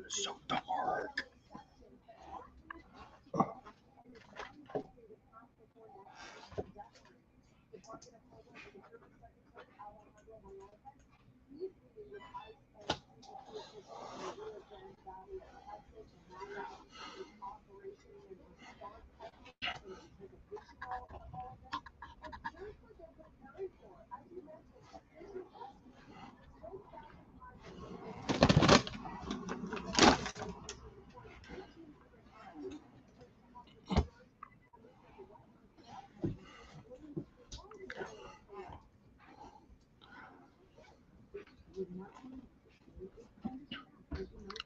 It's so dark.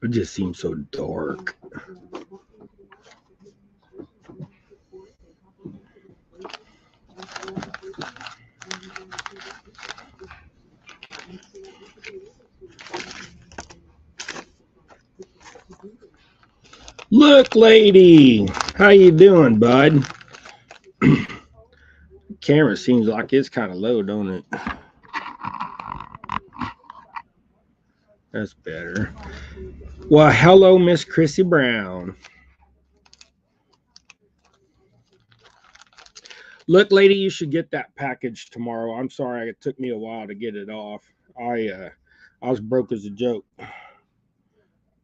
It just seems so dark. Look, lady, how you doing, bud? Camera seems like it's kind of low, don't it? That's better. Well, hello, Miss Chrissy Brown. Look, lady, you should get that package tomorrow. I'm sorry it took me a while to get it off. I was broke as a joke.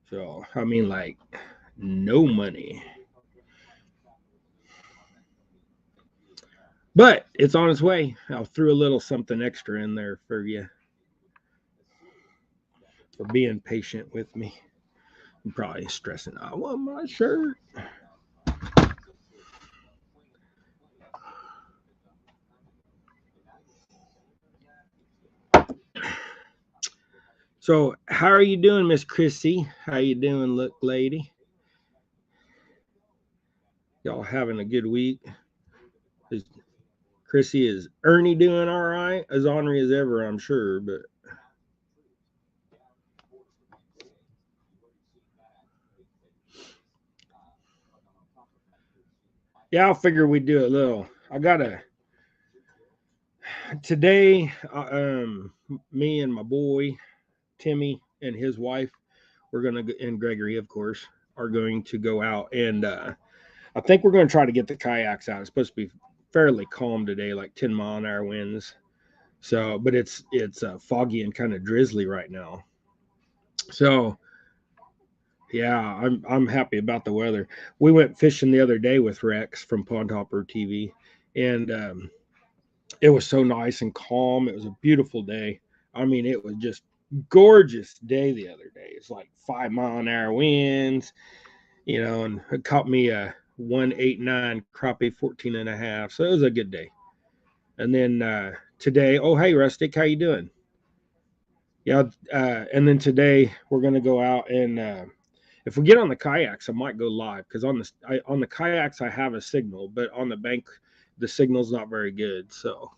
So I mean, like, no money. But it's on its way. I threw a little something extra in there for you, for being patient with me. I'm probably stressing. I want my shirt. So how are you doing, Miss Chrissy? How you doing, look, lady? Y'all having a good week? Is Chrissy, is Ernie doing all right? As ornery as ever, I'm sure, but yeah, I'll figure we do a little. I gotta today. Me and my boy Timmy and his wife, we're gonna and Gregory, of course, are going to go out, and I think we're going to try to get the kayaks out. It's supposed to be fairly calm today, like 10-mile-an-hour winds. So, but it's foggy and kind of drizzly right now. So, yeah, I'm happy about the weather. We went fishing the other day with Rex from Pond Hopper TV, and it was so nice and calm. It was a beautiful day. I mean, it was just gorgeous day the other day. It's like 5-mile-an-hour winds, and it caught me a 189 crappie 14 and a half. So it was a good day. And then today, oh hey Rustic, how you doing? Yeah, and then today we're gonna go out and if we get on the kayaks, I might go live because on the kayaks I have a signal, but on the bank the signal's not very good. So,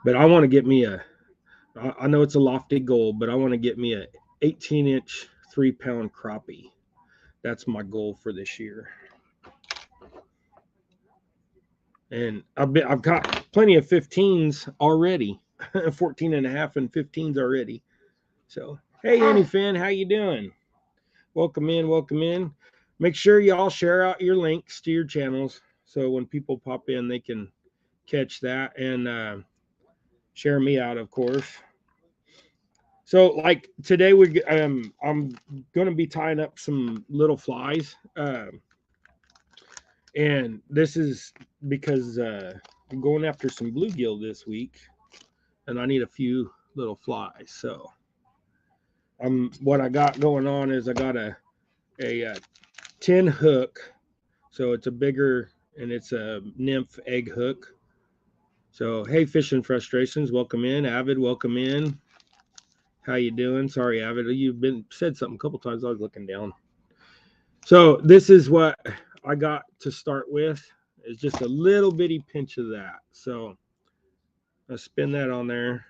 but I want to get me a. I know it's a lofty goal, but I want to get me a 18-inch 3-pound crappie. That's my goal for this year. And I've got plenty of 15s already, 14 and a half and 15s already. So hey, Annie Finn, how you doing? Welcome in, welcome in. Make sure y'all share out your links to your channels so when people pop in, they can catch that and share me out, of course. So like today I'm gonna be tying up some little flies, and this is because I'm going after some bluegill this week, and I need a few little flies. So what I got going on is I got a 10 hook, so it's a bigger and it's a nymph egg hook. So hey, fishing frustrations, welcome in. Avid, welcome in. How you doing? Sorry, Avid, you've been said something a couple times. I was looking down. So this is what I got to start with. Is just a little bitty pinch of that. So I spin that on there.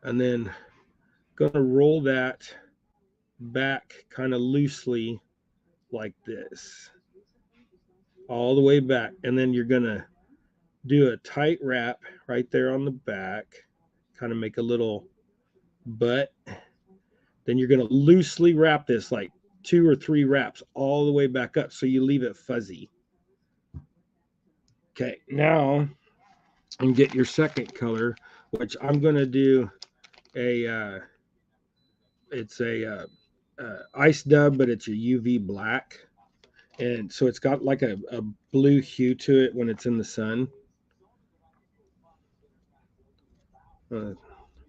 And then gonna roll that back kind of loosely like this. All the way back. And then you're gonna do a tight wrap right there on the back, kind of make a little butt. Then you're going to loosely wrap this, like 2 or 3 wraps all the way back up, so you leave it fuzzy. Okay, now and get your second color, which I'm going to do a it's a ice dub, but it's a UV black, and so it's got like a blue hue to it when it's in the sun.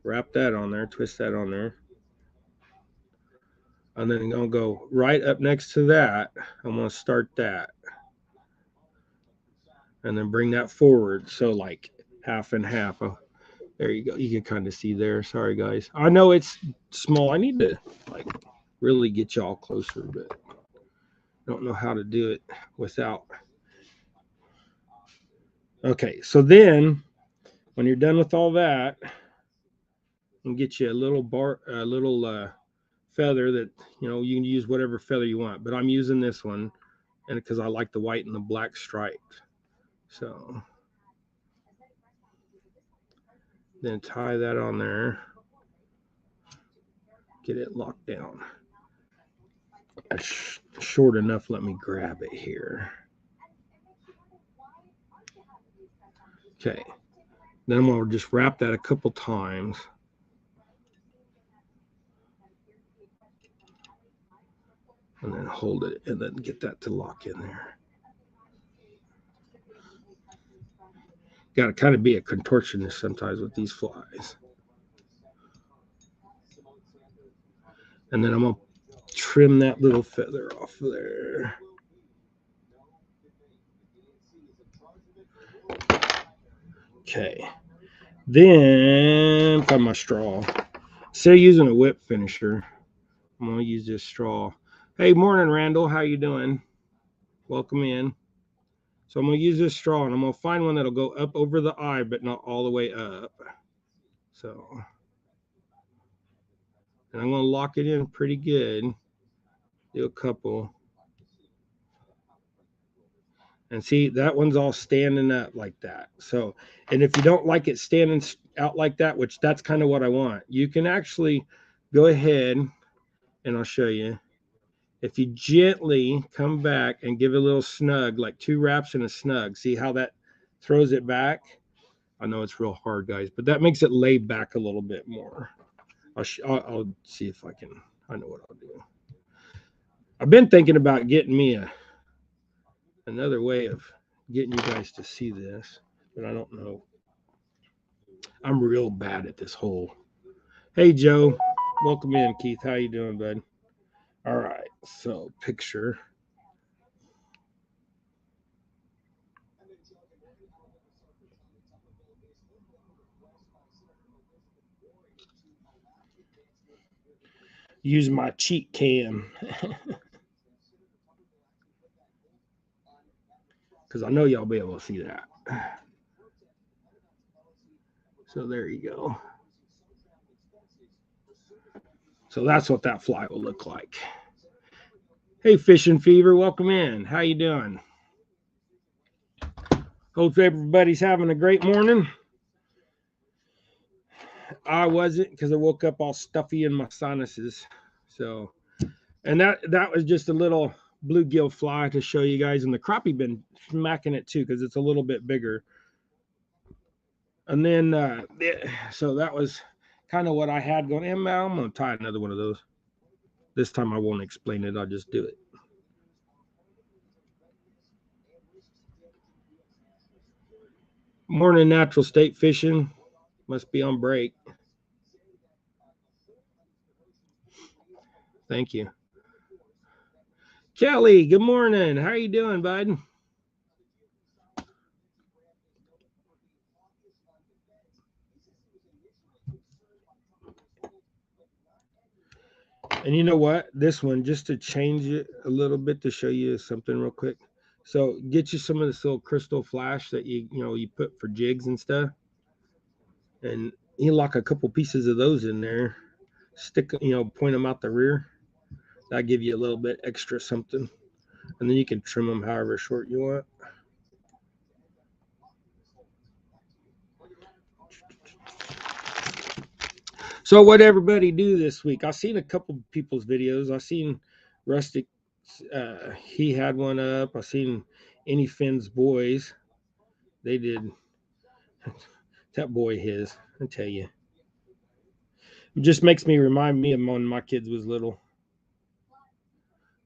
Wrap that on there, twist that on there, and then I'm going to go right up next to that. I'm going to start that, and then bring that forward, so like half and half. Oh, there you go. You can kind of see there. Sorry, guys. I know it's small. I need to like really get y'all closer, but I don't know how to do it without. Okay, so then when you're done with all that, and get you a little feather that, you know, you can use whatever feather you want, but I'm using this one, and because I like the white and the black stripe. So then tie that on there, get it locked down. It's short enough. Let me grab it here. Okay, then I'm going to just wrap that a couple times. And then hold it, and then get that to lock in there. Got to kind of be a contortionist sometimes with these flies. And then I'm going to trim that little feather off there. Okay. Then find my straw. Instead of using a whip finisher, I'm going to use this straw. Hey, morning, Randall. How you doing? Welcome in. So I'm going to use this straw, and I'm going to find one that'll go up over the eye, but not all the way up. So, and I'm going to lock it in pretty good. Do a couple. And see, that one's all standing up like that. So, and if you don't like it standing out like that, which that's kind of what I want, you can actually go ahead, and I'll show you. If you gently come back and give it a little snug, like 2 wraps and a snug, see how that throws it back? I know it's real hard, guys, but that makes it lay back a little bit more. I'll see if I can. I know what I'll do. I've been thinking about getting me another way of getting you guys to see this, but I don't know. I'm real bad at this whole. Hey, Joe. Welcome in, Keith. How you doing, bud? All right. So, picture. Use my cheat cam. Because I know y'all be able to see that. So there you go. So that's what that fly will look like. Hey, Fishing Fever, welcome in. How you doing? Hope everybody's having a great morning. I wasn't, because I woke up all stuffy in my sinuses. So, and that was just a little bluegill fly to show you guys. And the crappie been smacking it too, because it's a little bit bigger. And then, so that was kind of what I had going. And I'm going to tie another one of those. This time I won't explain it. I'll just do it. Morning, Natural State Fishing. Must be on break. Thank you. Kelly, good morning. How are you doing, bud? And you know what? This one, just to change it a little bit to show you something real quick. So get you some of this little crystal flash that you put for jigs and stuff. And you lock a couple pieces of those in there. Stick, point them out the rear. That'll give you a little bit extra something. And then you can trim them however short you want. So what everybody do this week? I seen a couple people's videos. I seen Rustic. He had one up. I seen Any Finn's boys. They did. That boy his. I tell you, it just makes me remind me of when my kids was little.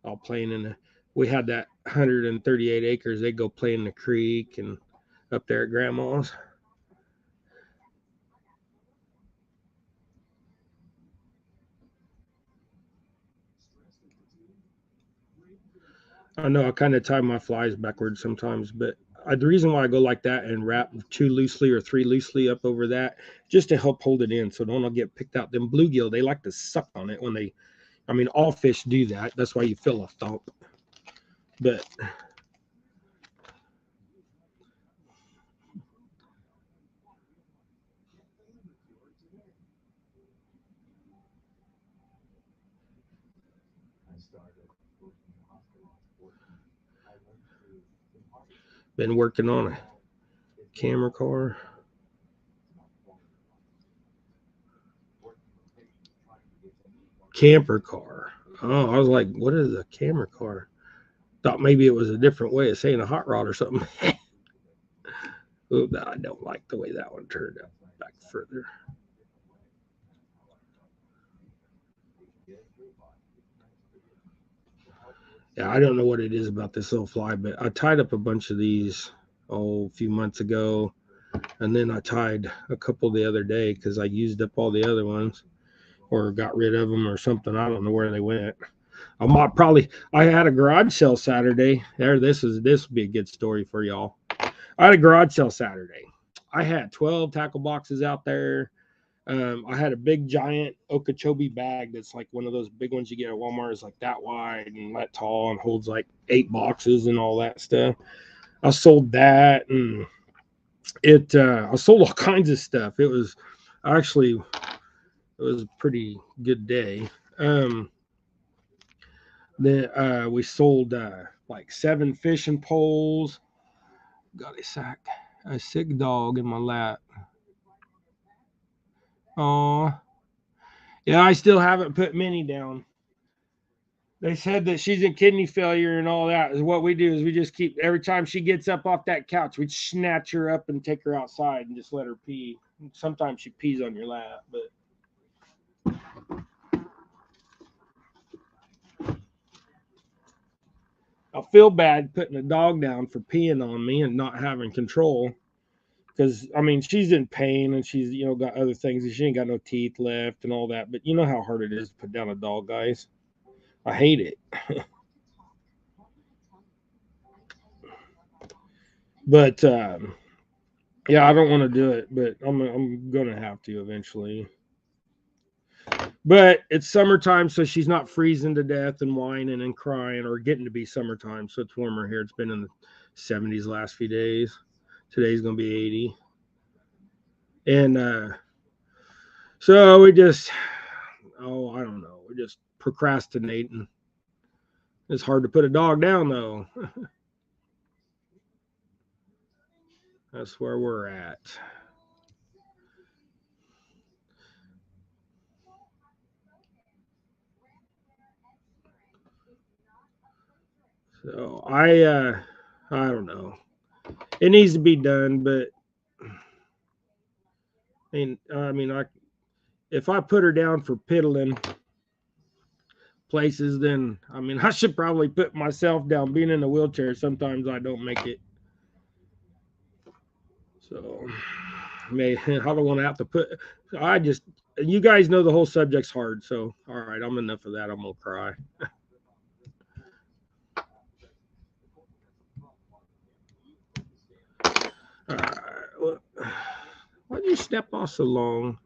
All playing in the. We had that 138 acres. They go play in the creek and up there at Grandma's. I know I kind of tie my flies backwards sometimes, but the reason why I go like that and wrap 2 loosely or 3 loosely up over that, just to help hold it in so don't get picked out. Them bluegill, they like to suck on it when they, I mean, all fish do that. That's why you feel a thump. But been working on a camera car. Camper car. Oh, I was like, what is a camera car? Thought maybe it was a different way of saying a hot rod or something. Ooh, I don't like the way that one turned out. Back further. Yeah, I don't know what it is about this little fly, but I tied up a bunch of these a few months ago, and then I tied a couple the other day because I used up all the other ones or got rid of them or something. I don't know where they went. I might probably. I had a garage sale Saturday. This will be a good story for y'all. I had a garage sale Saturday. I had 12 tackle boxes out there. I had a big giant Okeechobee bag that's like one of those big ones you get at Walmart. Is like that wide and that tall and holds like 8 boxes and all that stuff. I sold that and I sold all kinds of stuff. It was actually a pretty good day. Then we sold like 7 fishing poles. Got a sick dog in my lap. Oh, yeah, I still haven't put Minnie down. They said that she's in kidney failure and all that. Is what we do is we just keep every time she gets up off that couch, we snatch her up and take her outside and just let her pee. Sometimes she pees on your lap, but I feel bad putting a dog down for peeing on me and not having control. Because I mean, she's in pain and she's got other things. She ain't got no teeth left and all that. But you know how hard it is to put down a dog, guys. I hate it. But yeah, I don't want to do it, but I'm gonna have to eventually. But it's summertime, so she's not freezing to death and whining and crying or getting to be summertime. So it's warmer here. It's been in the 70s last few days. Today's gonna be 80. And so we just I don't know. We're just procrastinating. It's hard to put a dog down though. That's where we're at. So I don't know. It needs to be done, but if I put her down for piddling places, then I mean I should probably put myself down. Being in a wheelchair, sometimes I don't make it. So I don't want to have to put. You guys know the whole subject's hard. So all right, I'm enough of that. I'm gonna cry. All right. Why'd you step off so long?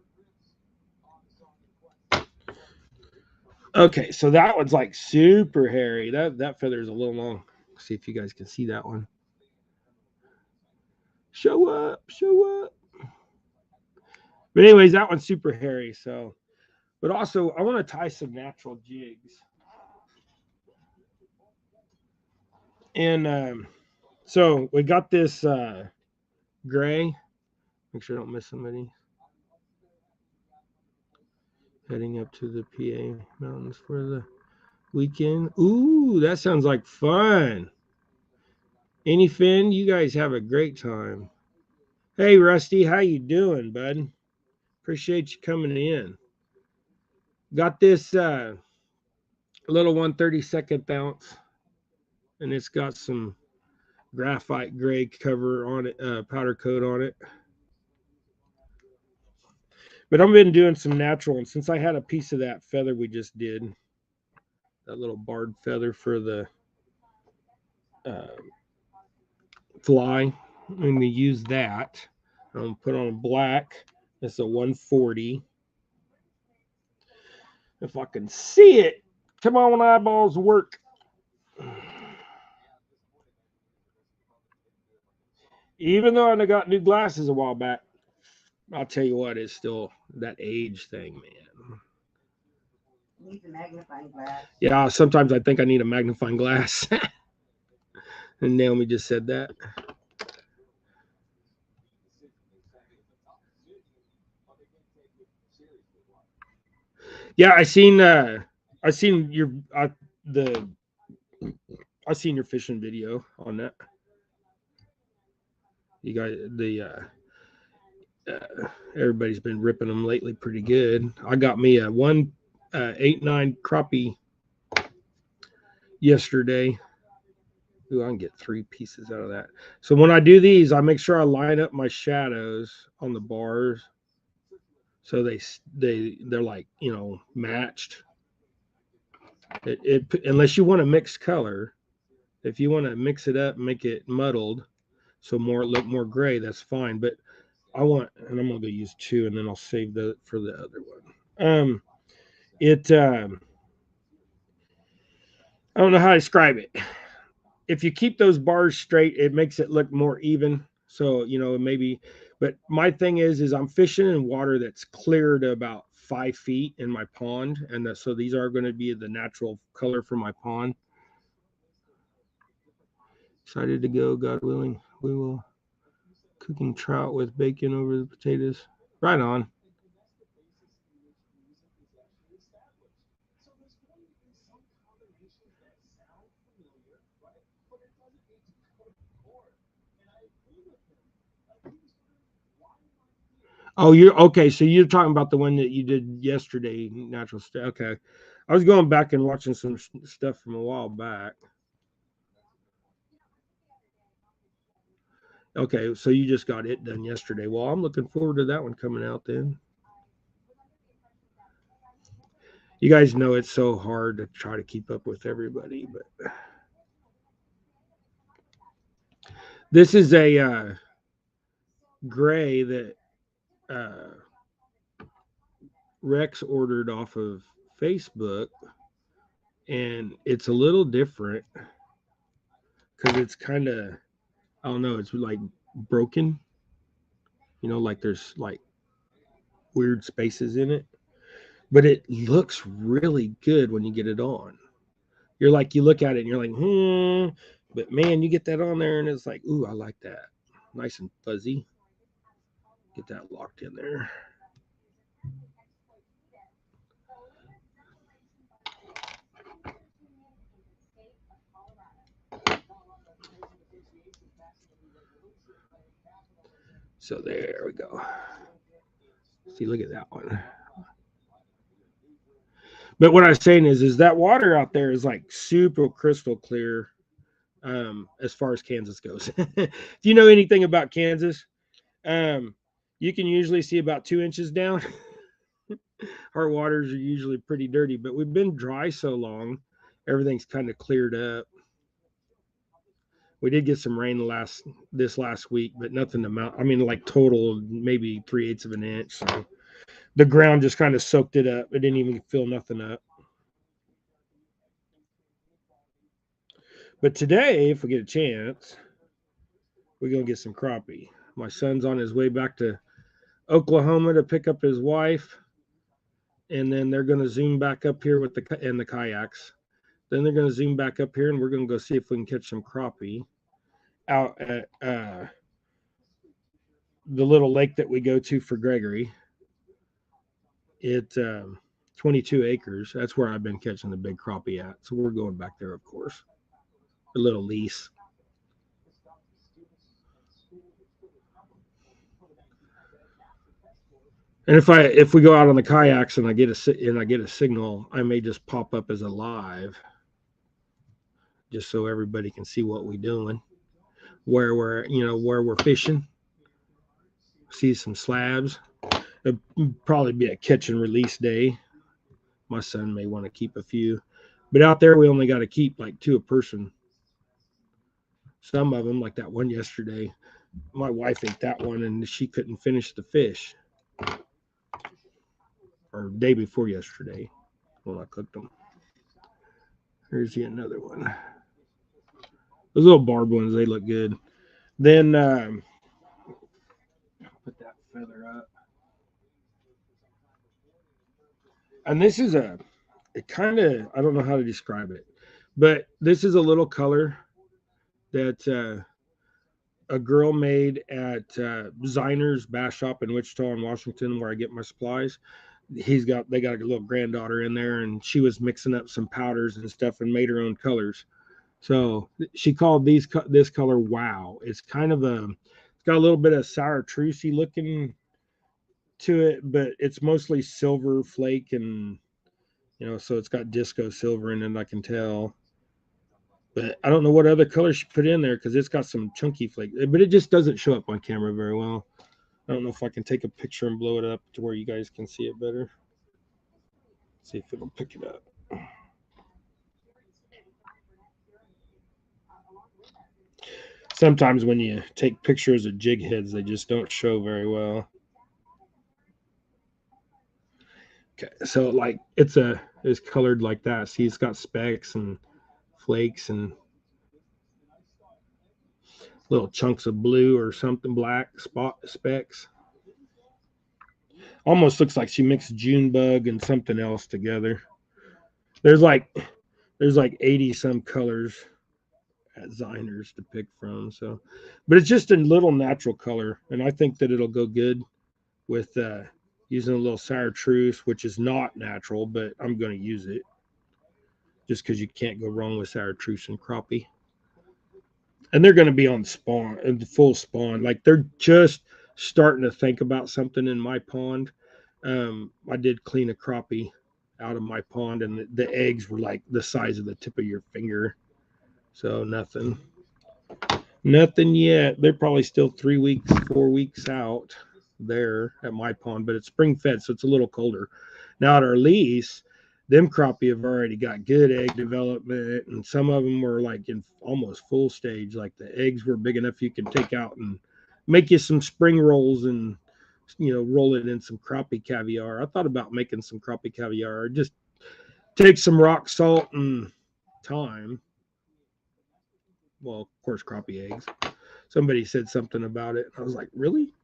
Okay, so that one's like super hairy. That feather's a little long. Let's see if you guys can see that one. Show up, show up. But anyways, that one's super hairy. So, but also I want to tie some natural jigs. And so we got this gray. Make sure I don't miss somebody. Heading up to the PA Mountains for the weekend. Ooh, that sounds like fun. Any Finn, you guys have a great time. Hey Rusty, how you doing, bud? Appreciate you coming in. Got this little 1/32 ounce, and it's got some graphite gray cover on it, powder coat on it. But I've been doing some natural, and since I had a piece of that feather we just did, that little barred feather for the uh, fly, I'm going to use that. I'm going to put on black. It's a 140. If I can see it, come on, eyeballs, work. Even though I got new glasses a while back, I'll tell you what, it's still that age thing, man. Needs a magnifying glass. Yeah, sometimes I think I need a magnifying glass. And Naomi just said that. Yeah, I seen your the I seen your fishing video on that. You guys, everybody's been ripping them lately pretty good. I got me a 1.89 crappie yesterday. Ooh, I can get 3 pieces out of that. So when I do these, I make sure I line up my shadows on the bars, so they're like, matched. Unless you want to mix color, if you want to mix it up, make it muddled, so look more gray, that's fine. But and I'm gonna go use 2, and then I'll save for the other one. It I don't know how to describe it. If you keep those bars straight, it makes it look more even. So maybe, but my thing is I'm fishing in water that's clear to about 5 feet in my pond, and so these are going to be the natural color for my pond. Excited to go, God willing. We will cooking trout with bacon over the potatoes. Right on. Oh, you're okay. So you're talking about the one that you did yesterday, natural stuff. Okay, I was going back and watching some stuff from a while back. Okay, so you just got it done yesterday. Well, I'm looking forward to that one coming out then. You guys know it's so hard to try to keep up with everybody, but this is a gray that uh, Rex ordered off of Facebook, and it's a little different because it's kind of, I don't know, it's like broken. Like there's like weird spaces in it, but it looks really good when you get it on. You look at it and you're like, but man, you get that on there and it's like, ooh, I like that. Nice and fuzzy. Get that locked in there. So there we go. See, look at that one. But what I was saying is that water out there is like super crystal clear, as far as Kansas goes. If you know anything about Kansas, um, you can usually see about 2 inches down. Our waters are usually pretty dirty, but we've been dry so long, everything's kind of cleared up. We did get some rain this last week, but nothing amount. I mean, like total maybe 3/8 of an inch. So the ground just kind of soaked it up. It didn't even fill nothing up. But today, if we get a chance, we're gonna get some crappie. My son's on his way back to Oklahoma to pick up his wife, and then they're gonna zoom back up here with the kayaks. Then they're gonna zoom back up here, and we're gonna go see if we can catch some crappie out at the little lake that we go to for Gregory. It 22 acres. That's where I've been catching the big crappie at. So we're going back there, of course. A little lease. And if we go out on the kayaks and I get a signal, I may just pop up as a live, just so everybody can see what we're doing, where we're fishing. See some slabs. It'll probably be a catch and release day. My son may want to keep a few, but out there we only got to keep like 2 a person. Some of them, like that one yesterday, my wife ate that one and she couldn't finish the fish. Or day before yesterday when I cooked them. Here's another one. Those little barbed ones, they look good. Then put that feather up. And this is it kind of, I don't know how to describe it, but this is a little color that a girl made at Ziner's Bass Shop in Wichita and Washington, where I get my supplies. They got a little granddaughter in there, and she was mixing up some powders and stuff and made her own colors. So she called this color Wow. It's kind of it's got a little bit of chartreusey looking to it, but it's mostly silver flake, and so it's got disco silver in it, I can tell. But I don't know what other color she put in there because it's got some chunky flake, but it just doesn't show up on camera very well. I don't know if I can take a picture and blow it up to where you guys can see it better. See if it'll pick it up. Sometimes when you take pictures of jig heads, they just don't show very well. Okay, so like it's colored like that. See, it's got specks and flakes and little chunks of blue or something, black spot specks. Almost looks like she mixed June bug and something else together. There's like 80 some colors at Ziner's to pick from. So, but it's just a little natural color, and I think that it'll go good with using a little chartreuse, which is not natural, but I'm going to use it just because you can't go wrong with chartreuse and crappie. And they're going to be on spawn and full spawn. Like they're just starting to think about something in my pond. I did clean a crappie out of my pond, and the eggs were like the size of the tip of your finger. So nothing yet. They're probably still 3 weeks, 4 weeks out there at my pond, but it's spring fed, so it's a little colder. Now at our lease, them crappie have already got good egg development, and some of them were like in almost full stage. Like the eggs were big enough you can take out and make you some spring rolls and roll it in some crappie caviar. I thought about making some crappie caviar. Just take some rock salt and thyme. Well, of course, crappie eggs. Somebody said something about it. I was like, really?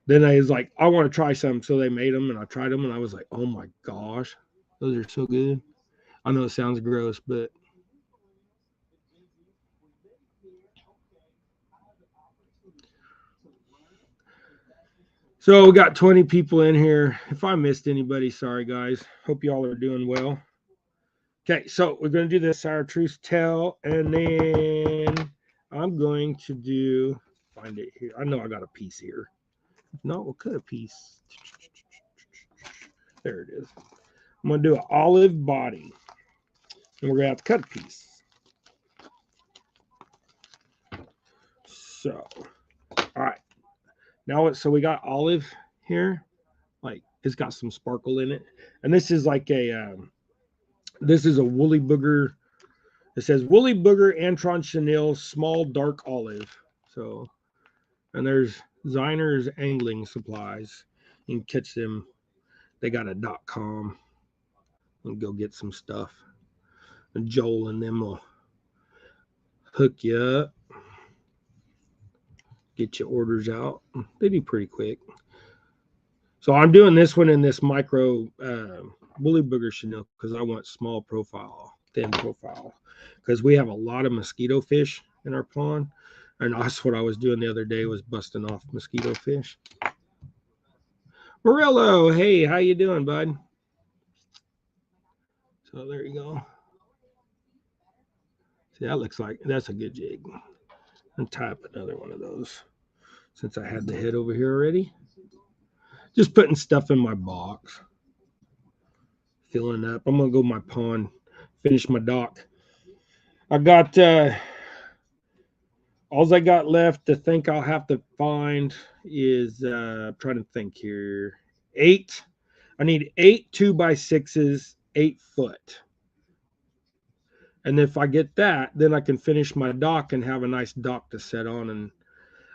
Then I was like, I want to try some. So they made them, and I tried them, and I was like, oh my gosh, those are so good. I know it sounds gross, but so we got 20 people in here. If I missed anybody, sorry guys. Hope y'all are doing well. Okay, so we're going to do this chartreuse tail, and then I'm going to find it here. I know I got a piece here. No, we'll cut a piece. There it is. I'm going to do an olive body, and we're going to have to cut a piece. So, all right. Now, so we got olive here. Like, it's got some sparkle in it. And this is like this is a woolly booger. It says woolly booger Antron chenille small dark olive. So, and there's Ziner's angling supplies. You can catch them. They got a .com. And go get some stuff. And Joel and them will hook you up. Get your orders out. They do pretty quick. So I'm doing this one in this micro woolly booger chenille because I want small profile, thin profile, because we have a lot of mosquito fish in our pond, and that's what I was doing the other day, was busting off mosquito fish. Morello, hey, how you doing, bud? So there you go. See, that looks like that's a good jig. And tie up another one of those since I had the head over here already. Just putting stuff in my box, filling up. I'm gonna go to my pond, finish my dock. I got all I got left to think I'll have to find is I'm trying to think here. 8. I need 8 2x6s, 8 foot. And if I get that, then I can finish my dock and have a nice dock to set on. And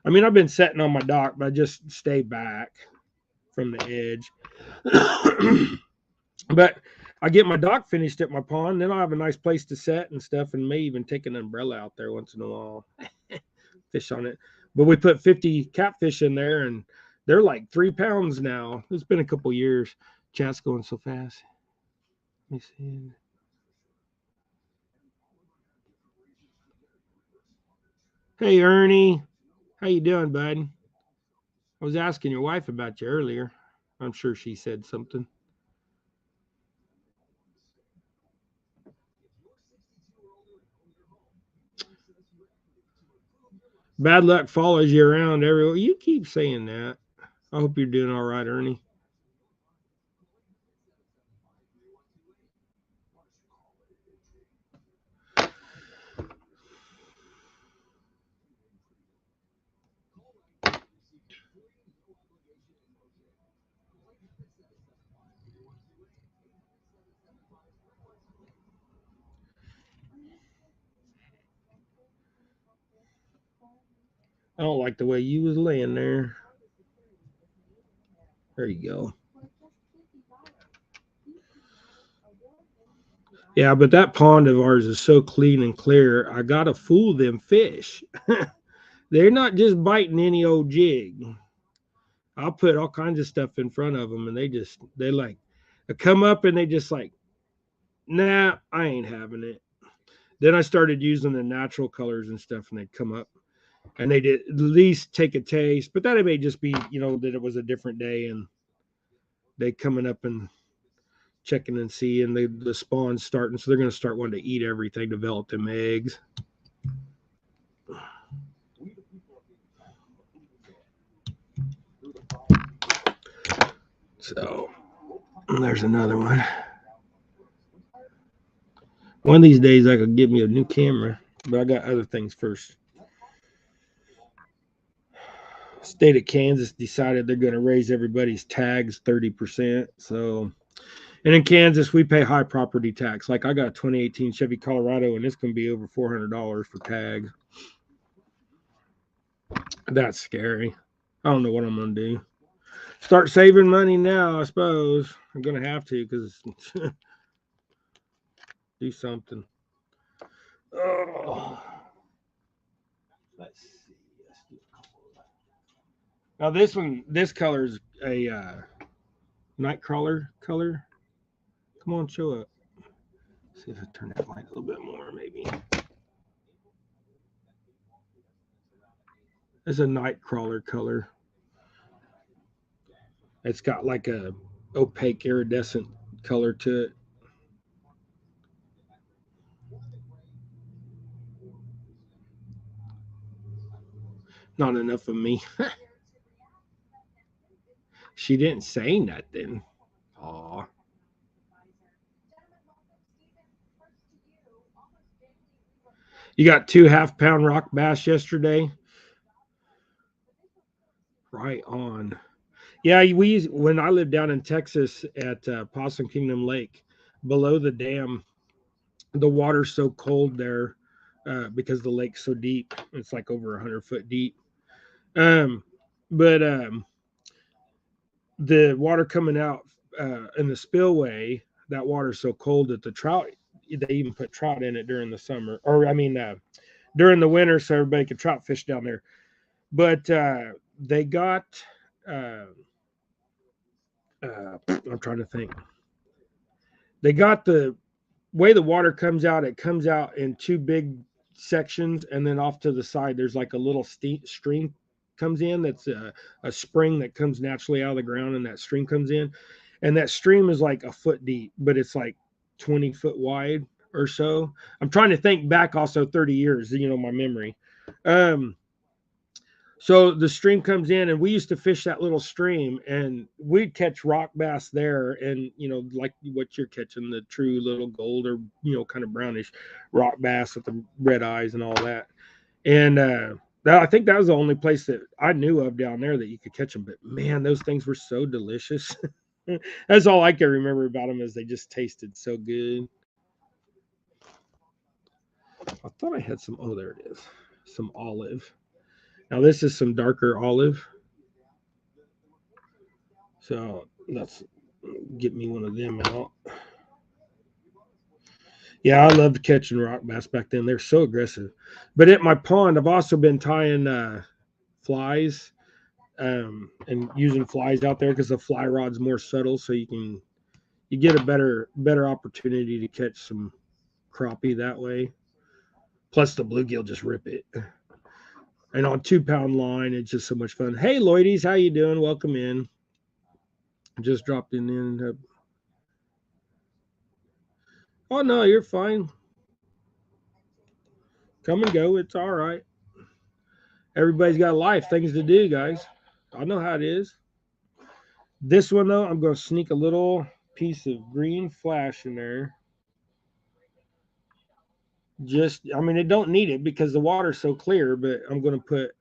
I mean, I've been setting on my dock, but I just stay back from the edge. But I get my dock finished at my pond, then I'll have a nice place to set and stuff, and may even take an umbrella out there once in a while, fish on it. But we put 50 catfish in there, and they're like 3 pounds now. It's been a couple years. Chat's going so fast. Let me see. Hey, Ernie. How you doing, bud? I was asking your wife about you earlier. I'm sure she said something. Bad luck follows you around everywhere. You keep saying that. I hope you're doing all right, Ernie. I don't like the way you was laying there. There you go. Yeah, but that pond of ours is so clean and clear. I gotta fool them fish. They're not just biting any old jig. I'll put all kinds of stuff in front of them, and they like come up and they just like, nah, I ain't having it. Then I started using the natural colors and stuff, and they'd come up and they did at least take a taste. But that may just be, that it was a different day and they coming up and checking and seeing the spawn's starting, so they're going to start wanting to eat everything, develop them eggs. So there's another one. One of these days I could get me a new camera, but I got other things first. State of Kansas decided they're going to raise everybody's tags 30%. So, and in Kansas, we pay high property tax. Like I got a 2018 Chevy Colorado, and it's going to be over $400 for tags. That's scary. I don't know what I'm going to do. Start saving money now, I suppose. I'm going to have to because do something. Oh. Let's see. Now this color is a Nightcrawler color. Come on, show up. See if I turn that light a little bit more, maybe. It's a Nightcrawler color. It's got like a opaque iridescent color to it. Not enough of me. She didn't say nothing. Aw. You got 2 half-pound rock bass yesterday? Right on. Yeah, when I lived down in Texas at Possum Kingdom Lake, below the dam, the water's so cold there because the lake's so deep. It's like over 100 foot deep. But the water coming out in the spillway, that water's so cold that the trout, they even put trout in it during the summer, or I mean, during the winter, so everybody could trout fish down there. But they got, I'm trying to think. They got the way the water comes out, it comes out in 2 big sections, and then off to the side, there's like a little stream comes in. That's a spring that comes naturally out of the ground, and that stream comes in, and that stream is like a foot deep, but it's like 20 foot wide or so. I'm trying to think back also 30 years, my memory. Um, so the stream comes in, and we used to fish that little stream, and we'd catch rock bass there, and like what you're catching, the true little gold or kind of brownish rock bass with the red eyes and all that. And I think that was the only place that I knew of down there that you could catch them. But man, those things were so delicious. That's all I can remember about them, is they just tasted so good. I thought I had some. Oh, there it is. Some olive. Now this is some darker olive. So let's get me one of them out. Yeah, I loved catching rock bass back then. They're so aggressive. But at my pond, I've also been tying flies and using flies out there, because the fly rod's more subtle, so you get a better opportunity to catch some crappie that way. Plus the bluegill just rip it. And on 2 pound line, it's just so much fun. Hey Lloydies, how you doing? Welcome in. Just dropped in. Oh no, you're fine. Come and go. It's all right. Everybody's got life, things to do, guys. I know how it is. This one though, I'm going to sneak a little piece of green flash in there. I mean, it don't need it because the water's so clear, but I'm going to put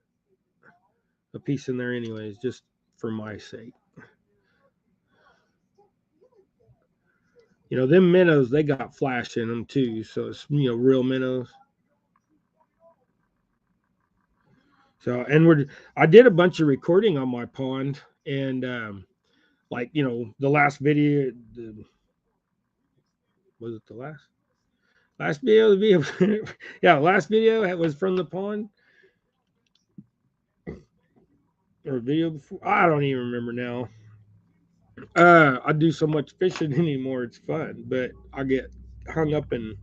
a piece in there anyways, just for my sake. Them minnows, they got flash in them too, so it's real minnows. So, and I did a bunch of recording on my pond, and like the last video, was it the last video? The video, yeah, last video was from the pond, or video before. I don't even remember now. I do so much fishing anymore. It's fun, but I get hung up in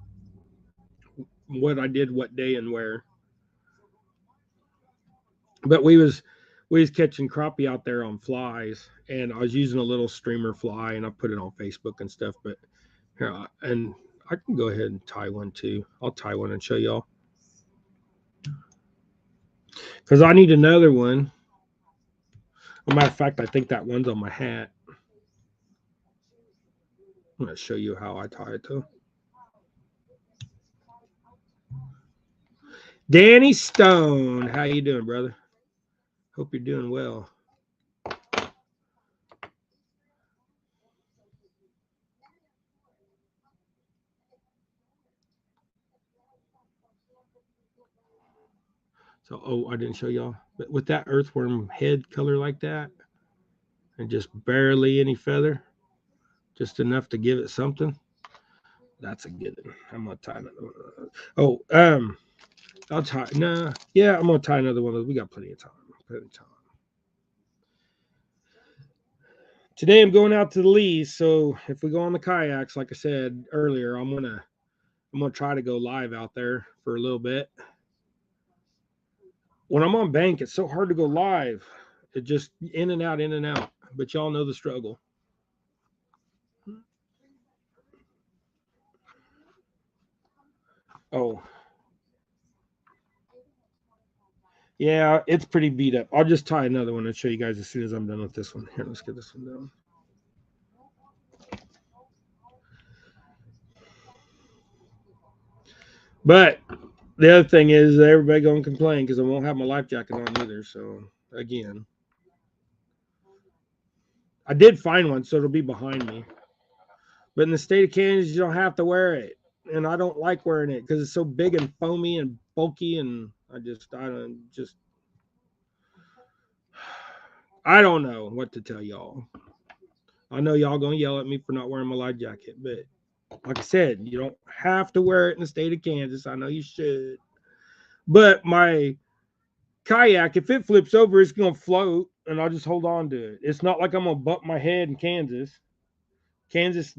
what I did, what day, and where. But we was catching crappie out there on flies, and I was using a little streamer fly, and I put it on Facebook and stuff. But here, and I can go ahead and tie one too. I'll tie one and show y'all, because I need another one. As a matter of fact, I think that one's on my hat. I'm going to show you how I tie it though. Danny Stone, how you doing, brother? Hope you're doing well. So, I didn't show y'all, but with that earthworm head color like that, and just barely any feather, just enough to give it something. That's a good one. I'm gonna tie another one. I'll tie. Nah, yeah, I'm gonna tie another one of those. We got plenty of time. Today I'm going out to the lease, so if we go on the kayaks, like I said earlier, I'm gonna try to go live out there for a little bit. When I'm on bank, it's so hard to go live. It just in and out, in and out. But y'all know the struggle. Oh, yeah, it's pretty beat up. I'll just tie another one and show you guys as soon as I'm done with this one. Here, let's get this one down. But the other thing is everybody gonna complain because I won't have my life jacket on either. So again, I did find one, so it'll be behind me. But in the state of Kansas, you don't have to wear it, and I don't like wearing it because it's so big and foamy and bulky, and I don't know what to tell y'all. I know y'all gonna yell at me for not wearing my life jacket, but like I said, you don't have to wear it in the state of Kansas. I know you should. But my kayak, if it flips over, it's going to float and I'll just hold on to it. It's not like I'm going to bump my head in Kansas.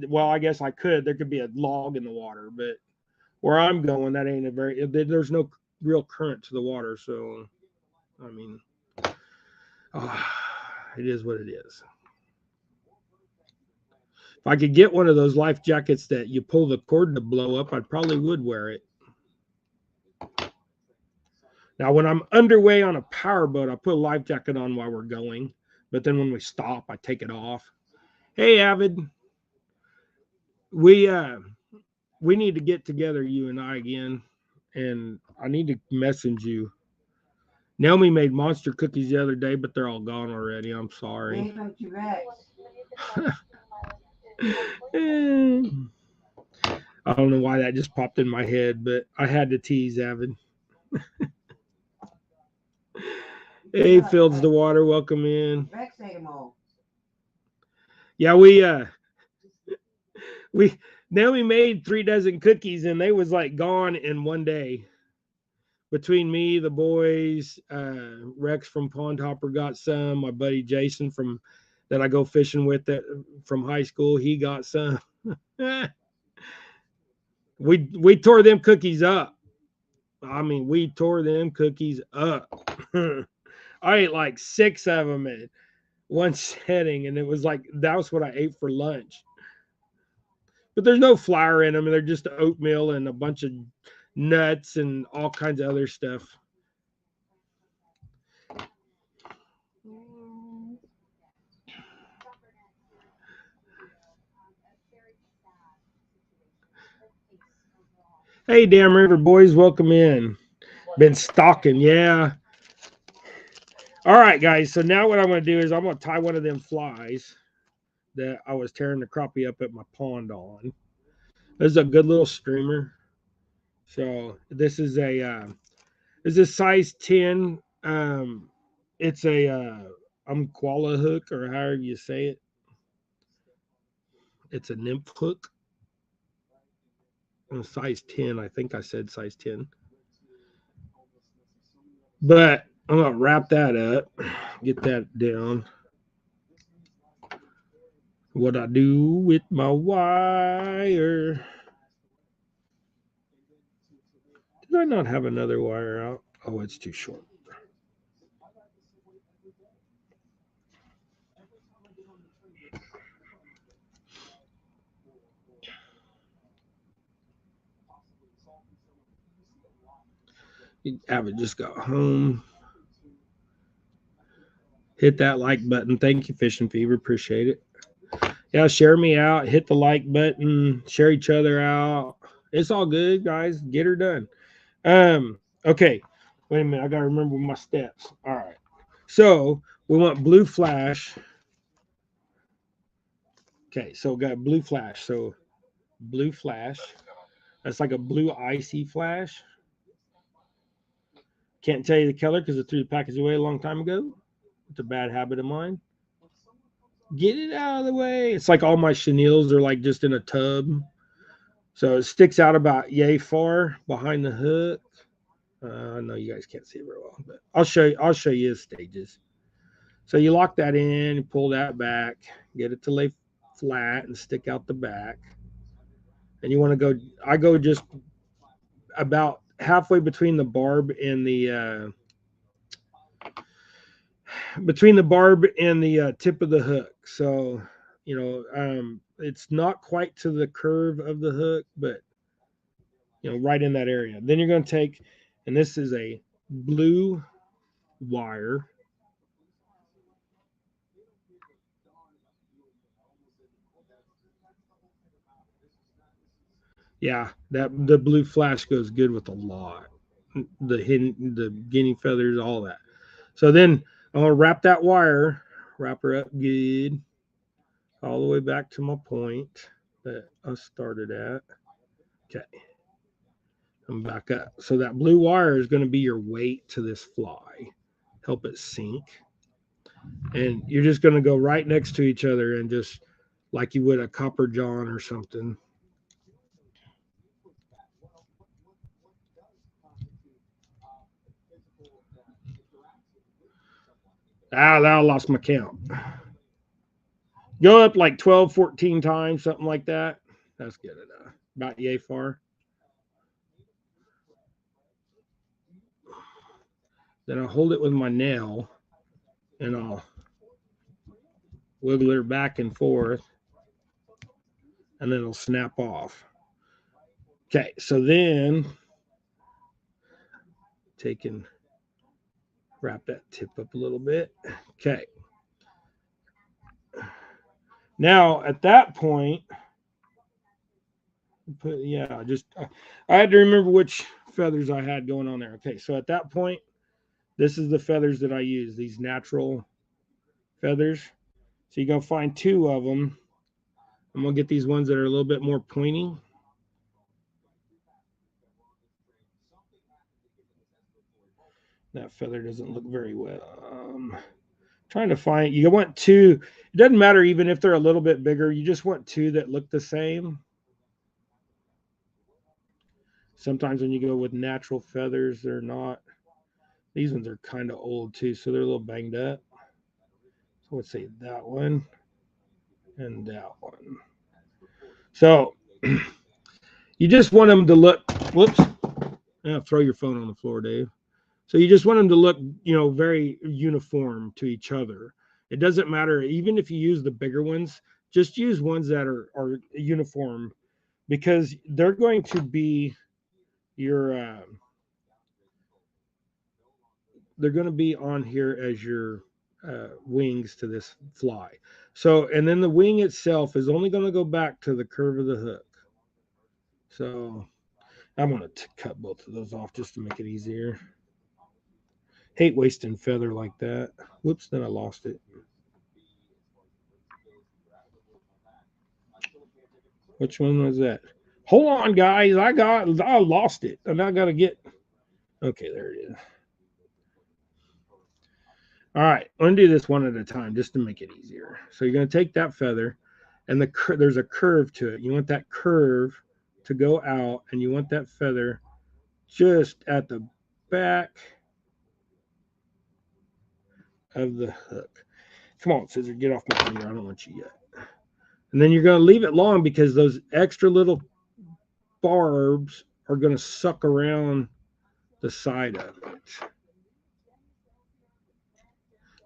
Well, I guess I could. There could be a log in the water, but where I'm going, that ain't there's no real current to the water. So, I mean, it is what it is. I could get one of those life jackets that you pull the cord to blow up, I probably would wear it. Now, when I'm underway on a powerboat, I put a life jacket on while we're going. But then when we stop, I take it off. Hey, Avid, we need to get together, you and I again, and I need to message you. Naomi made monster cookies the other day, but they're all gone already. I'm sorry. Gave them to Rex. I don't know why that just popped in my head, but I had to tease Avid. Hey, Fields the Water, welcome in. Rex ate them all. Yeah, Naomi made 3 dozen cookies and they was like gone in one day. Between me, the boys, Rex from Pond Hopper got some. My buddy Jason from that I go fishing with from high school, he got some. we tore them cookies up. I mean, we tore them cookies up. I ate like 6 of them in one setting, and it was like that was what I ate for lunch. But there's no flour in them, and they're just oatmeal and a bunch of nuts and all kinds of other stuff. Hey, Damn River boys, welcome in. Been stalking, yeah. All right, guys. So now what I'm going to do is I'm going to tie one of them flies that I was tearing the crappie up at my pond on. This is a good little streamer. So this is a size 10. It's a umquala hook, or however you say it. It's a nymph hook. Size 10. I think I said size 10. But I'm going to wrap that up. Get that down. What I do with my wire. Did I not have another wire out? Oh, it's too short. Avid just got home. Hit that like button. Thank you, Fishing Fever. Appreciate it. Yeah, share me out. Hit the like button. Share each other out. It's all good, guys. Get her done. Okay. Wait a minute. I gotta remember my steps. All right. So we want blue flash. Okay, so we got blue flash. So blue flash. That's like a blue icy flash. Can't tell you the color because I threw the package away a long time ago. It's a bad habit of mine. Get it out of the way. It's like all my chenils are like just in a tub. So it sticks out about yay far behind the hook. I know you guys can't see it very well, but I'll show you the stages. So you lock that in, you pull that back, get it to lay flat and stick out the back. And you want to go, I go just about halfway between the barb and the tip of the hook. So, it's not quite to the curve of the hook, but right in that area. Then you're going to take, and this is a blue wire. Yeah, the blue flash goes good with a lot. The guinea feathers, all that. So then I'm gonna wrap that wire, wrap her up good, all the way back to my point that I started at. Okay. I'm back up. So that blue wire is going to be your weight to this fly. Help it sink. And you're just going to go right next to each other and just like you would a copper john or something. I lost my count. Go up like 12, 14 times, something like that. That's good enough. About yay far. Then I'll hold it with my nail and I'll wiggle her back and forth. and then it'll snap off. Okay, so then take and wrap that tip up a little bit. Okay. Now at that point, yeah, I had to remember which feathers I had going on there. Okay, so at that point, this is the feathers that I use, these natural feathers. So you're gonna find two of them. I'm gonna get these ones that are a little bit more pointy. That feather doesn't look very well. Trying to find, you want two. It doesn't matter even if they're a little bit bigger. You just want two that look the same. Sometimes when you go with natural feathers, they're not. These ones are kind of old too, so they're a little banged up. So let's say that one and that one. So you just want them to look. Whoops! Throw your phone on the floor, Dave. So you just want them to look, very uniform to each other. It doesn't matter, even if you use the bigger ones, just use ones that are uniform, because they're going to be your they're going to be on here as your wings to this fly. So, and then the wing itself is only going to go back to the curve of the hook. So I'm going to cut both of those off just to make it easier. Hate wasting feather like that. Whoops, then I lost it. Which one was that? Hold on, guys. I lost it. And I gotta get, okay, there it is. All right, I'm gonna do this one at a time just to make it easier. So you're gonna take that feather, and there's a curve to it. You want that curve to go out, and you want that feather just at the back of the hook. Come on, scissor, get off my finger. I don't want you yet. And then you're gonna leave it long because those extra little barbs are gonna suck around the side of it.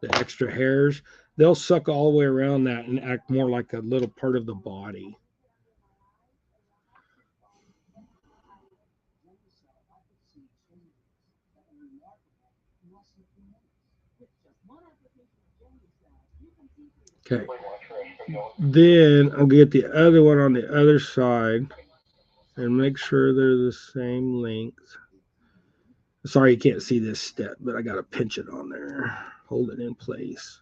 The extra hairs, they'll suck all the way around that and act more like a little part of the body. Okay. Then I'll get the other one on the other side and make sure they're the same length. Sorry you can't see this step, but I got to pinch it on there. Hold it in place.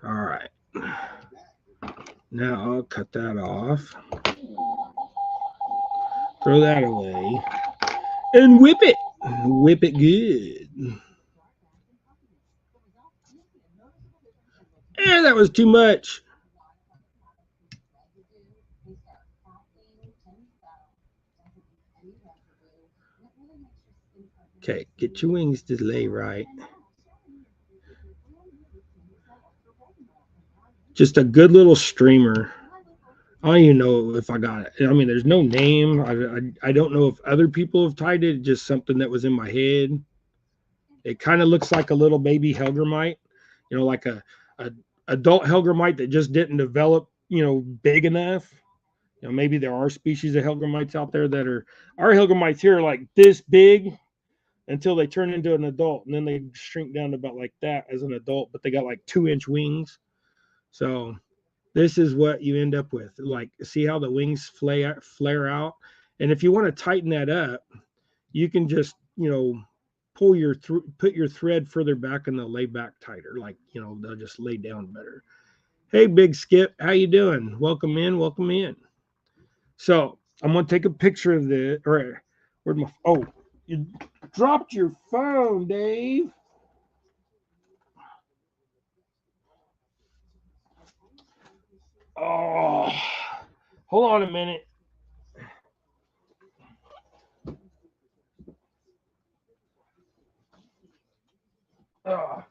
All right. Now I'll cut that off. Throw that away. And whip it. Whip it good. That was too much. Okay, get your wings to lay right. Just a good little streamer. I don't even know if I got it. I mean, there's no name. I don't know if other people have tied it. Just something that was in my head. It kind of looks like a little baby Helgramite, like a adult Helgramite that just didn't develop, big enough. Maybe there are species of Helgramites out there that are, our Helgramites here are like this big until they turn into an adult, and then they shrink down to about like that as an adult, but they got like 2-inch wings. So this is what you end up with. Like, see how the wings flare out? And if you want to tighten that up, you can just, put your thread further back and they'll lay back tighter. Like, they'll just lay down better. Hey, Big Skip, how you doing? Welcome in, welcome in. So I'm gonna take a picture of this. Or where'd my, oh, you dropped your phone, Dave. Oh, hold on a minute. Oh.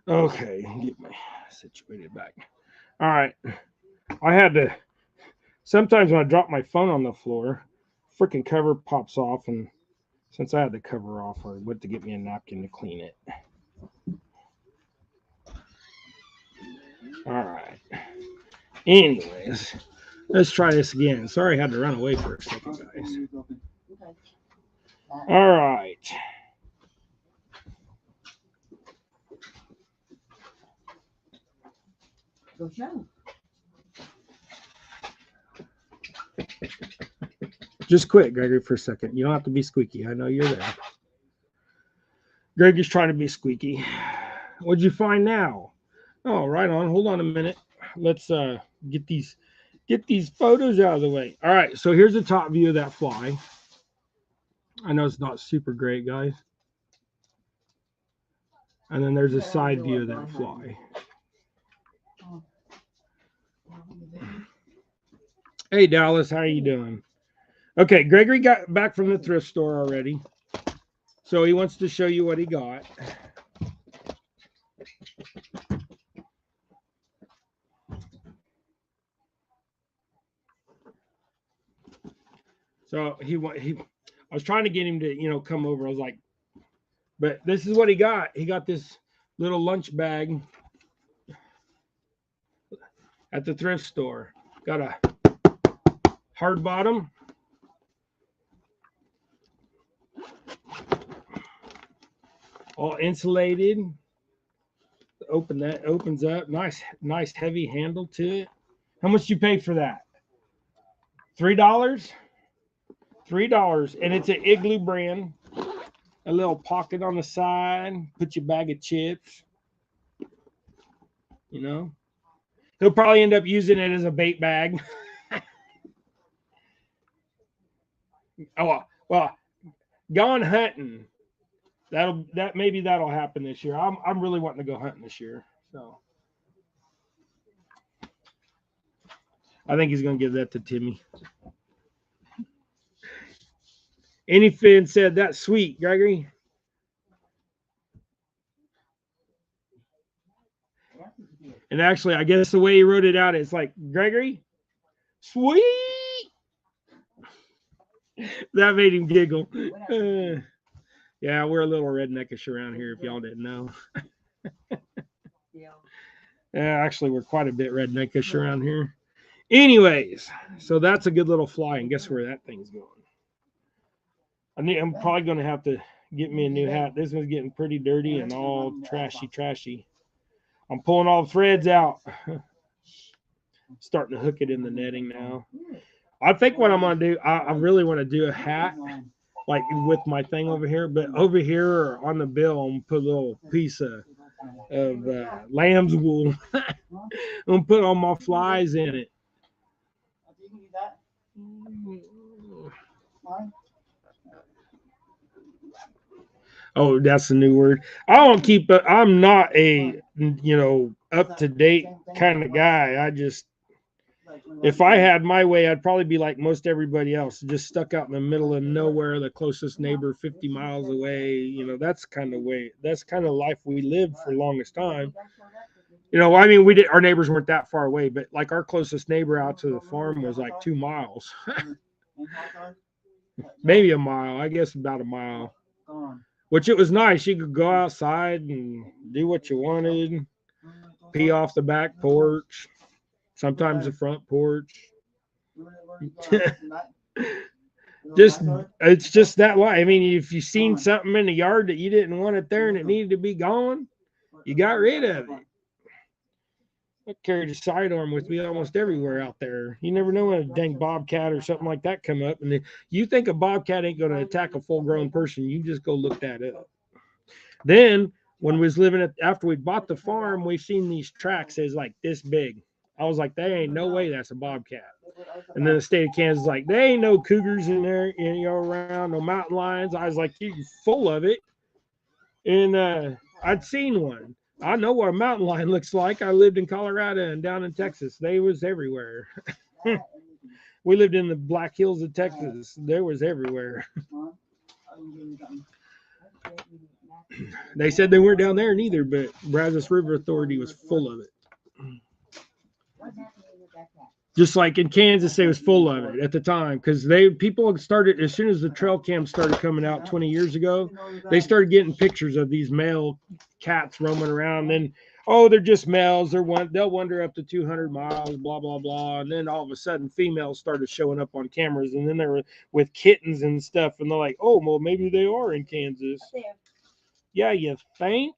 Okay, get my situated back. All right. I had to, sometimes when I drop my phone on the floor, freaking cover pops off, and since I had the cover off, I went to get me a napkin to clean it. All right. Anyways, let's try this again. Sorry I had to run away for a second, guys. All right. Go show. Just quit, Gregory, for a second. You don't have to be squeaky. I know you're there. Greg is trying to be squeaky. What'd you find now? Oh, right on. Hold on a minute. Let's get these photos out of the way. All right, so here's the top view of that fly. I know it's not super great, guys. And then there's a side view of that fly. Hey, Dallas, how are you doing? Okay, Gregory got back from the thrift store already. So he wants to show you what he got. So I was trying to get him to, come over. I was like, but this is what he got. He got this little lunch bag at the thrift store. Got a hard bottom. All insulated. Open that, opens up. Nice heavy handle to it. How much you pay for that? $3? $3. And it's an Igloo brand. A little pocket on the side. Put your bag of chips. He'll probably end up using it as a bait bag. Oh, well, gone hunting. Maybe that'll happen this year. I'm really wanting to go hunting this year. So I think he's gonna give that to Timmy. Anyfin said that's sweet, Gregory. And actually, I guess the way he wrote it out, it's like, Gregory, sweet. That made him giggle. Yeah, we're a little redneckish around here, if y'all didn't know. Yeah, actually, we're quite a bit redneckish around here. Anyways, so that's a good little fly, and guess where that thing's going? I'm probably going to have to get me a new hat. This one's getting pretty dirty and all trashy. I'm pulling all the threads out. Starting to hook it in the netting now. I think what I'm going to do, I really want to do a hat, like with my thing over here, but over here on the bill, I'm going to put a little piece of lamb's wool. I'm going to put all my flies in it. Oh, that's the new word. I don't keep it. I'm not a, up to date kind of guy. If I had my way, I'd probably be like most everybody else, just stuck out in the middle of nowhere, the closest neighbor 50 miles away. That's kind of life we lived for the longest time. Our neighbors weren't that far away, but like our closest neighbor out to the farm was like 2 miles. Maybe a mile, I guess about a mile. Which it was nice. You could go outside and do what you wanted, pee off the back porch, sometimes the front porch. It's just that way. I mean, if you seen something in the yard that you didn't want it there and it needed to be gone, you got rid of it. I carried a sidearm with me almost everywhere out there. You never know when a dang bobcat or something like that come up, and you think a bobcat ain't going to attack a full-grown person. You just go look that up. Then when we was living after we bought the farm, we seen these tracks as like this big. I was like, there ain't no way that's a bobcat. And then the state of Kansas was like, there ain't no cougars in there, around, no mountain lions. I was like, you full of it. And I'd seen one. I know what a mountain lion looks like. I lived in Colorado and down in Texas. They was everywhere. We lived in the Black Hills of Texas. There was everywhere. They said they weren't down there neither, but Brazos River Authority was full of it. Just like in Kansas, they was full of it at the time because people started as soon as the trail cams started coming out 20 years ago. They started getting pictures of these male cats roaming around. Then, oh, they're just males. They'll wander up to 200 miles, blah blah blah. And then all of a sudden, females started showing up on cameras, and then they were with kittens and stuff. And they're like, oh, well, maybe they are in Kansas. Yeah, you think?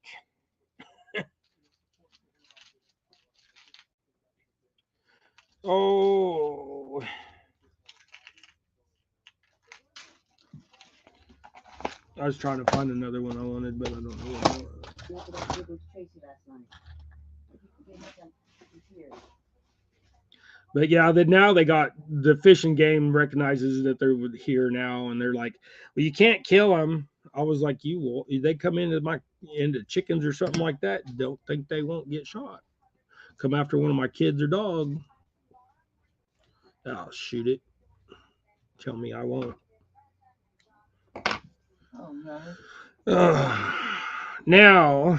Oh. I was trying to find another one I wanted, but I don't know what it was. But yeah, now they got the Fish and Game recognizes that they're here now, and they're like, well, you can't kill them. I was like, you will. They come into chickens or something like that. Don't think they won't get shot. Come after one of my kids or dog, I'll shoot it. Tell me I won't. Now,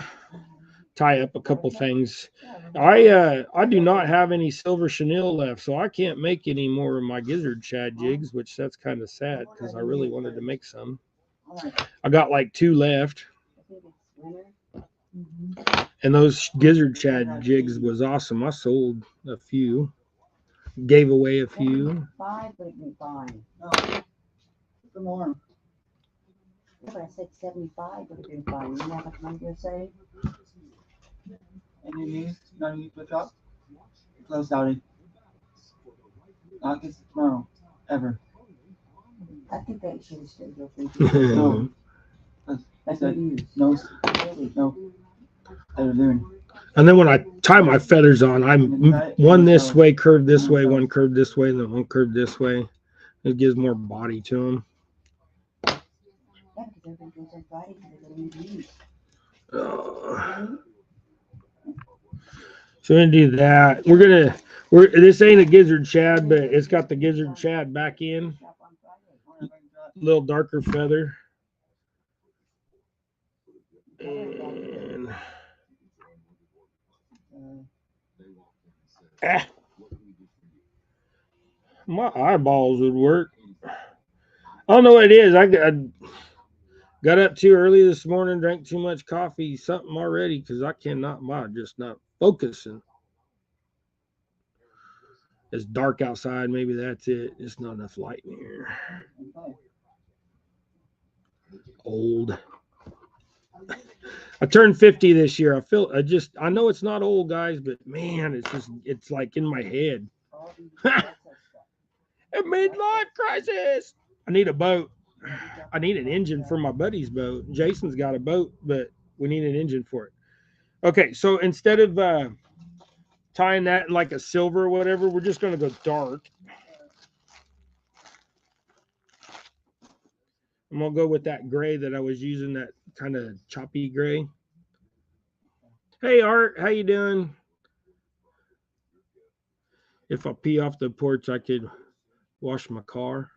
tie up a couple things. I do not have any silver chenille left, so I can't make any more of my gizzard shad jigs, which that's kind of sad because I really wanted to make some. I got like 2 left. And those gizzard shad jigs was awesome. I sold a few, gave away a few. 5 would have been fine. No, more. But I said 75 would have been fine. You know what I'm going to say? Any news? None you put up? Closed outing. August? No, ever. I think that should have stayed open. No. That's what you use. No. Really? No. They were doing. And then when I tie my feathers on, I'm one this way, curved this way, one curved this way, and then one curved this way. It gives more body to them. Yeah, because everybody goes on Friday because they're going to use. So we're gonna do that. This ain't a gizzard shad, but it's got the gizzard shad back in. A little darker feather. And my eyeballs would work. I don't know what it is. I got up too early this morning, drank too much coffee, something already, because I cannot, just not focusing. It's dark outside. Maybe that's it. It's not enough light in here. Old. I turned 50 this year. I know it's not old, guys, but man, it's like in my head. A midlife crisis. I need a boat. I need an engine for my buddy's boat. Jason's got a boat, but we need an engine for it. Okay, so instead of tying that in like a silver or whatever, we're just going to go dark. I'm going to go with that gray that I was using, that kind of choppy gray. Hey, Art, how you doing? If I pee off the porch, I could wash my car.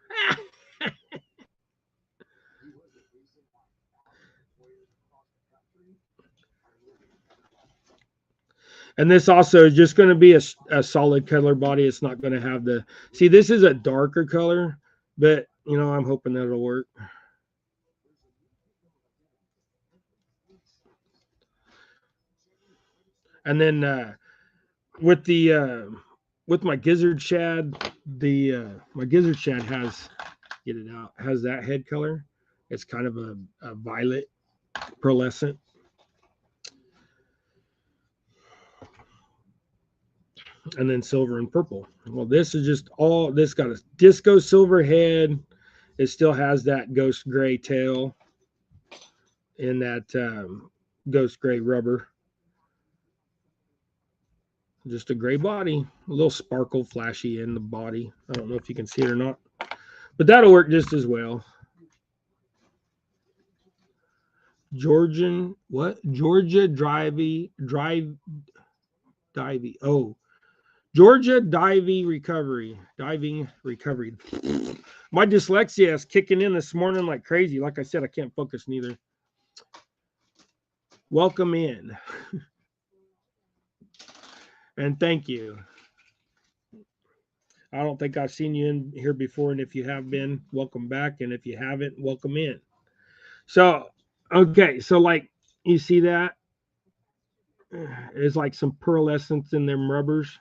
And this also is just going to be a solid color body. It's not going to have see, this is a darker color, but, I'm hoping that'll work. And then with my gizzard shad, my gizzard shad has that head color. It's kind of a violet pearlescent. And then silver and purple. Well, this is just this got a disco silver head. It still has that ghost gray tail and that ghost gray rubber. Just a gray body, a little sparkle flashy in the body. I don't know if you can see it or not, but that'll work just as well. Georgian, what? Georgia divey. Oh, Georgia diving recovery. My dyslexia is kicking in this morning like crazy. Like I said, I can't focus neither. Welcome in. And thank you. I don't think I've seen you in here before. And if you have been, welcome back. And if you haven't, welcome in. So, okay. So, like, you see that? There's like some pearlescence in them rubbers.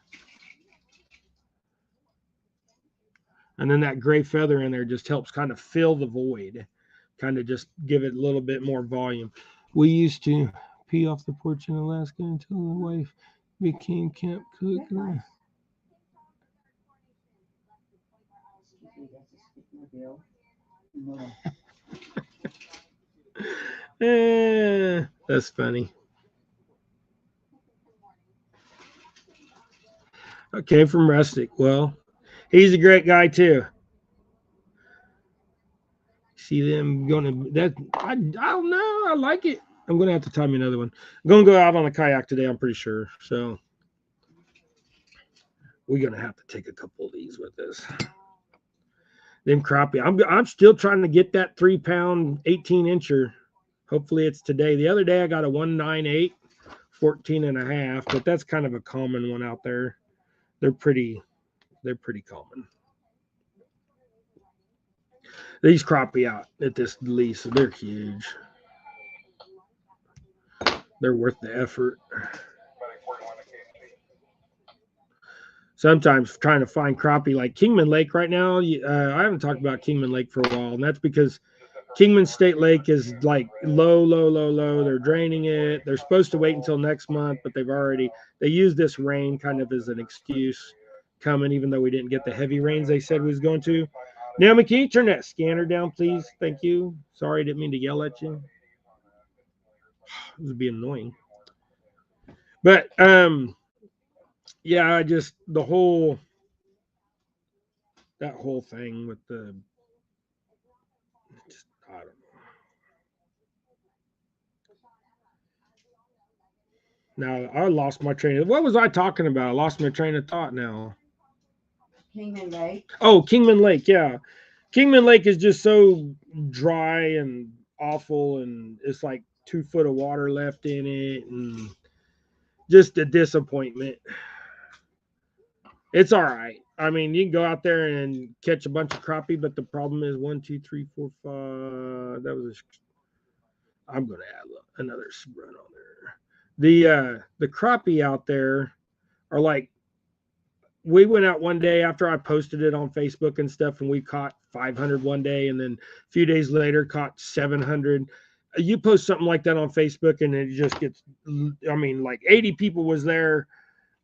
And then that gray feather in there just helps kind of fill the void, kind of just give it a little bit more volume. We used to pee off the porch in Alaska until the wife became camp cook. That's funny. Okay, from Rustic. Well, he's a great guy too. See them gonna that I don't know. I like it. I'm gonna have to tie me another one. I'm gonna go out on a kayak today, I'm pretty sure. So we're gonna have to take a couple of these with us. Them crappie. I'm still trying to get that 3-pound 18-incher. Hopefully it's today. The other day I got a 198, 14 and a half, but that's kind of a common one out there. They're pretty common. These crappie out at this lease, they're huge. They're worth the effort. Sometimes trying to find crappie like Kingman Lake right now. I haven't talked about Kingman Lake for a while, and that's because Kingman State Lake is like low. They're draining it. They're supposed to wait until next month, but they used this rain kind of as an excuse coming, even though we didn't get the heavy rains they said we was going to. Naomi, can you turn that scanner down, please? Thank you. Sorry, I didn't mean to yell at you. It was being annoying. But yeah, I just that whole thing with the just I don't know. Now I lost my train of what was I talking about? I lost my train of thought now. Kingman Lake. Oh, Kingman Lake, yeah. Kingman Lake is just so dry and awful, and it's like 2 foot of water left in it, and just a disappointment. It's all right. I mean, you can go out there and catch a bunch of crappie, but the problem is 1, 2, 3, 4, 5. I'm gonna add another run on there. The crappie out there are like we went out one day after I posted it on Facebook and stuff, and we caught 500 one day, and then a few days later caught 700. You post something like that on Facebook, and it just gets. I mean, like 80 people was there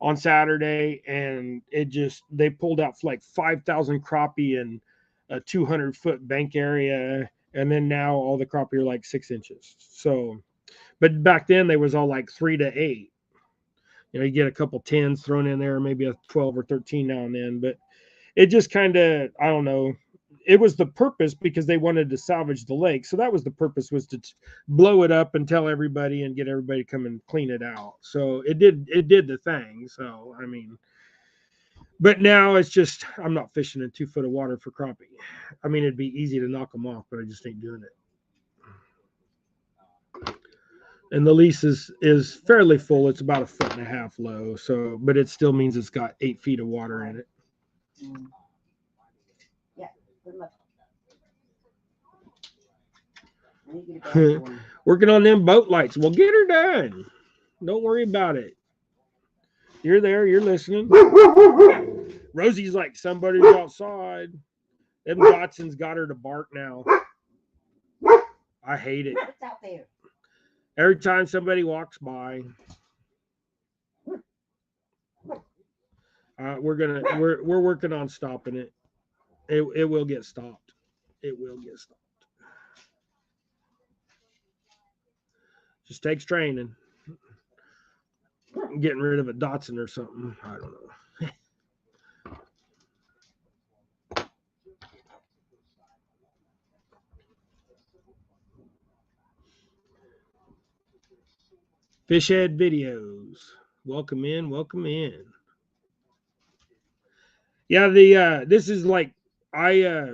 on Saturday, and they pulled out like 5,000 crappie in a 200-foot bank area, and then now all the crappie are like 6 inches. So, but back then they was all like 3 to 8. You get a couple 10s thrown in there, maybe a 12 or 13 now and then, but it just kind of, I don't know. It was the purpose because they wanted to salvage the lake. So that was the purpose, was to blow it up and tell everybody and get everybody to come and clean it out. So it did the thing. So, I mean, but now it's just, I'm not fishing in 2 foot of water for crappie. I mean, it'd be easy to knock them off, but I just ain't doing it. And the lease is fairly full. It's about 1.5 feet low. So, but it still means it's got 8 feet of water in it. Yeah, pretty much. Working on them boat lights. Well, get her done. Don't worry about it. You're there. You're listening. Rosie's like, somebody's outside. Them Dotsons got her to bark now. I hate it. What's out there? Every time somebody walks by, we're working on stopping it. It will get stopped. It will get stopped. Just takes training. Getting rid of a Dotson or something. I don't know. Fish Head Videos. Welcome in, welcome in. Yeah, the this is like I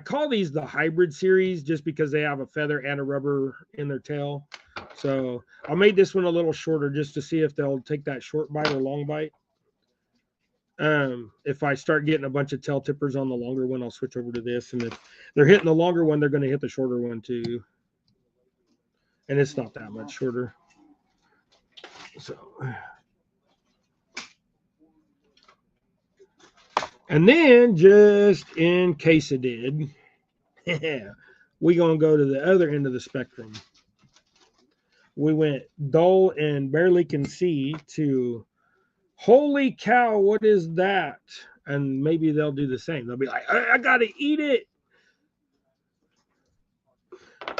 call these the hybrid series just because they have a feather and a rubber in their tail. So I made this one a little shorter just to see if they'll take that short bite or long bite. If I start getting a bunch of tail tippers on the longer one, I'll switch over to this. And if they're hitting the longer one, they're going to hit the shorter one too. And it's not that much shorter. So, and then just in case it did, we're going to go to the other end of the spectrum. We went dull and barely can see to holy cow, what is that? And maybe they'll do the same. They'll be like, I got to eat it.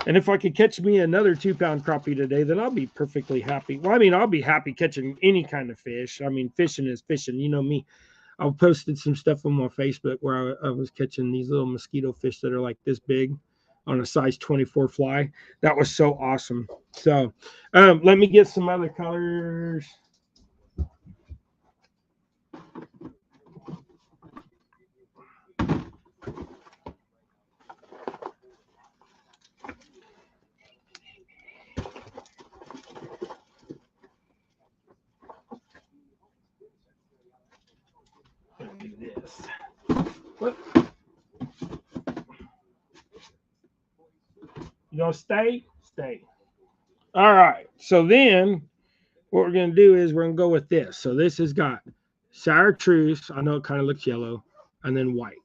And if I could catch me another 2-pound crappie today, then I'll be perfectly happy. Well, I mean, I'll be happy catching any kind of fish. I mean, fishing is fishing. You know me. I posted some stuff on my Facebook where I was catching these little mosquito fish that are like this big on a size 24 fly. That was so awesome. So let me get some other colors. Do this. What? You gonna stay? Stay. All right. So then what we're going to do is we're going to go with this. So this has got chartreuse. I know it kind of looks yellow, and then white.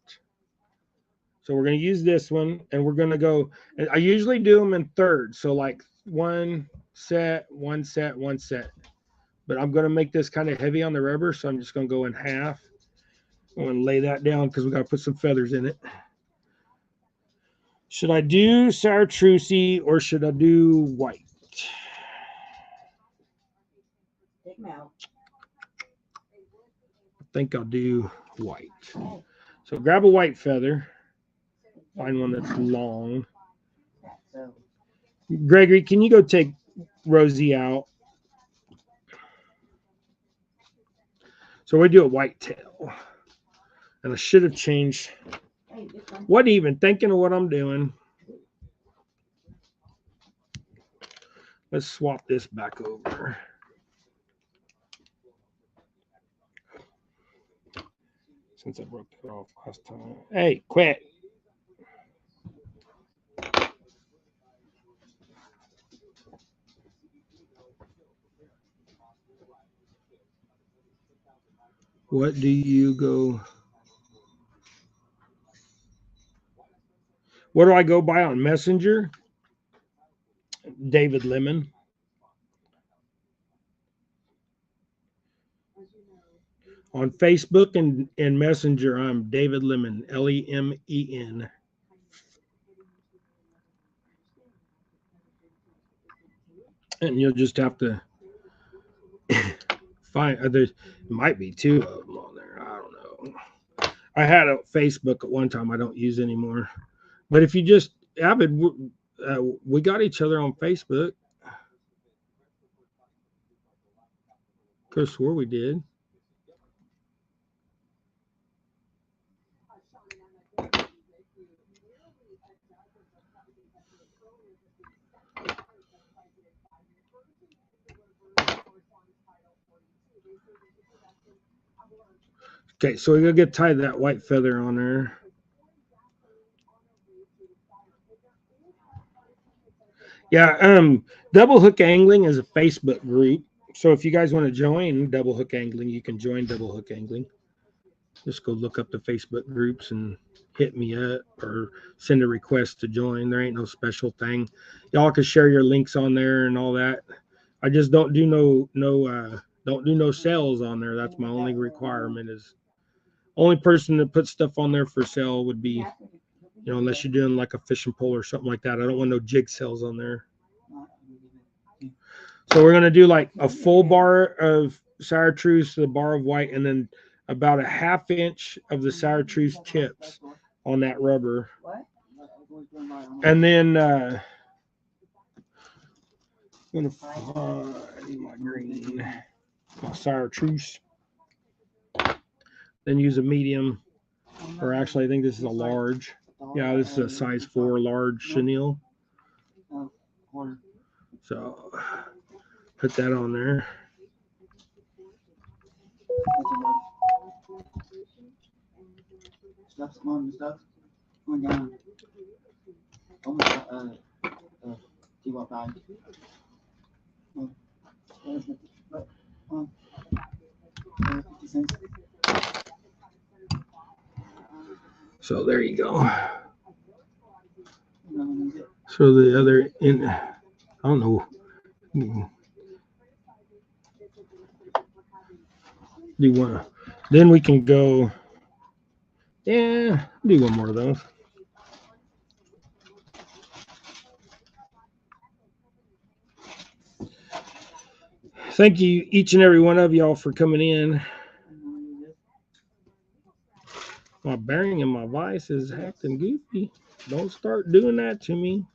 So we're going to use this one, and we're going to go. I usually do them in thirds. So like one set, one set, one set. But I'm going to make this kind of heavy on the rubber, so I'm just going to go in half. I'm going to lay that down because we got to put some feathers in it. Should I do chartreuse or should I do white? Take them out. I think I'll do white. So grab a white feather. Find one that's long. Gregory, can you go take Rosie out? So we do a white tail. And I should have changed. What even thinking of what I'm doing. Let's swap this back over. Since I broke it off last time. Hey, quit. What do you go? What do I go by on Messenger? David Lemon. On Facebook and Messenger, I'm David Lemon, Lemen. And you'll just have to find there might be two of them on there. I don't know. I had a Facebook at one time. I don't use anymore. But if you just Avid, we got each other on Facebook. Could have swore we did. Okay, so we're gonna get tied that white feather on there. Yeah, Double Hook Angling is a Facebook group. So if you guys want to join Double Hook Angling, you can join Double Hook Angling. Just go look up the Facebook groups and hit me up or send a request to join. There ain't no special thing. Y'all can share your links on there and all that. I just don't do no sales on there. That's my only requirement. Is only person that puts stuff on there for sale would be, unless you're doing like a fishing pole or something like that. I don't want no jig sales on there. So we're gonna do like a full bar of chartreuse, the bar of white, and then about a ½ inch of the chartreuse tips on that rubber. And then I'm gonna find my green, my chartreuse. Then use a medium, or actually, I think this is a large. Yeah, this is a size 4 large chenille. Quarter. So put that on there. Stuff's on stuff. Going down. Almost e25. But 50 cents. So there you go. You know, use it. So the other in, I don't know. Do you want to? Then we can go. Yeah, do one more of those. Thank you, each and every one of y'all, for coming in. My bearing in my vise is acting goofy. Don't start doing that to me.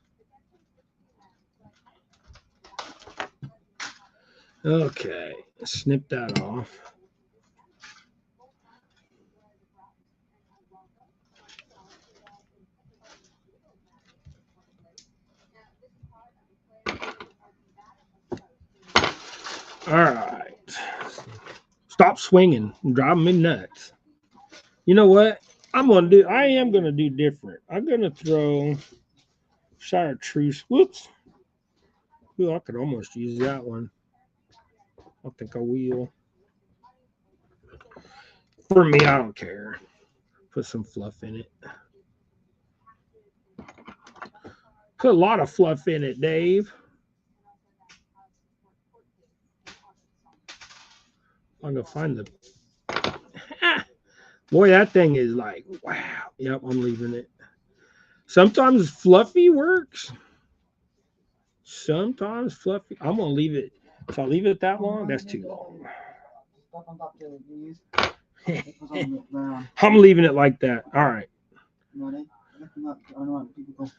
Okay, snip that off. All right. Stop swinging and driving me nuts. You know what? I am gonna do different. I'm gonna throw chartreuse. Whoops. Ooh, I could almost use that one. I think I will. For me, I don't care. Put some fluff in it. Put a lot of fluff in it, Dave. I'm gonna find the. Boy, that thing is like, wow. Yep, I'm leaving it. Sometimes fluffy works. Sometimes fluffy. I'm gonna leave it. If I leave it that long, that's too long. Stuff on top of it. You use. It was on the ground. I'm leaving it like that. All right. You know what I mean? Lift them up. I don't know what people go.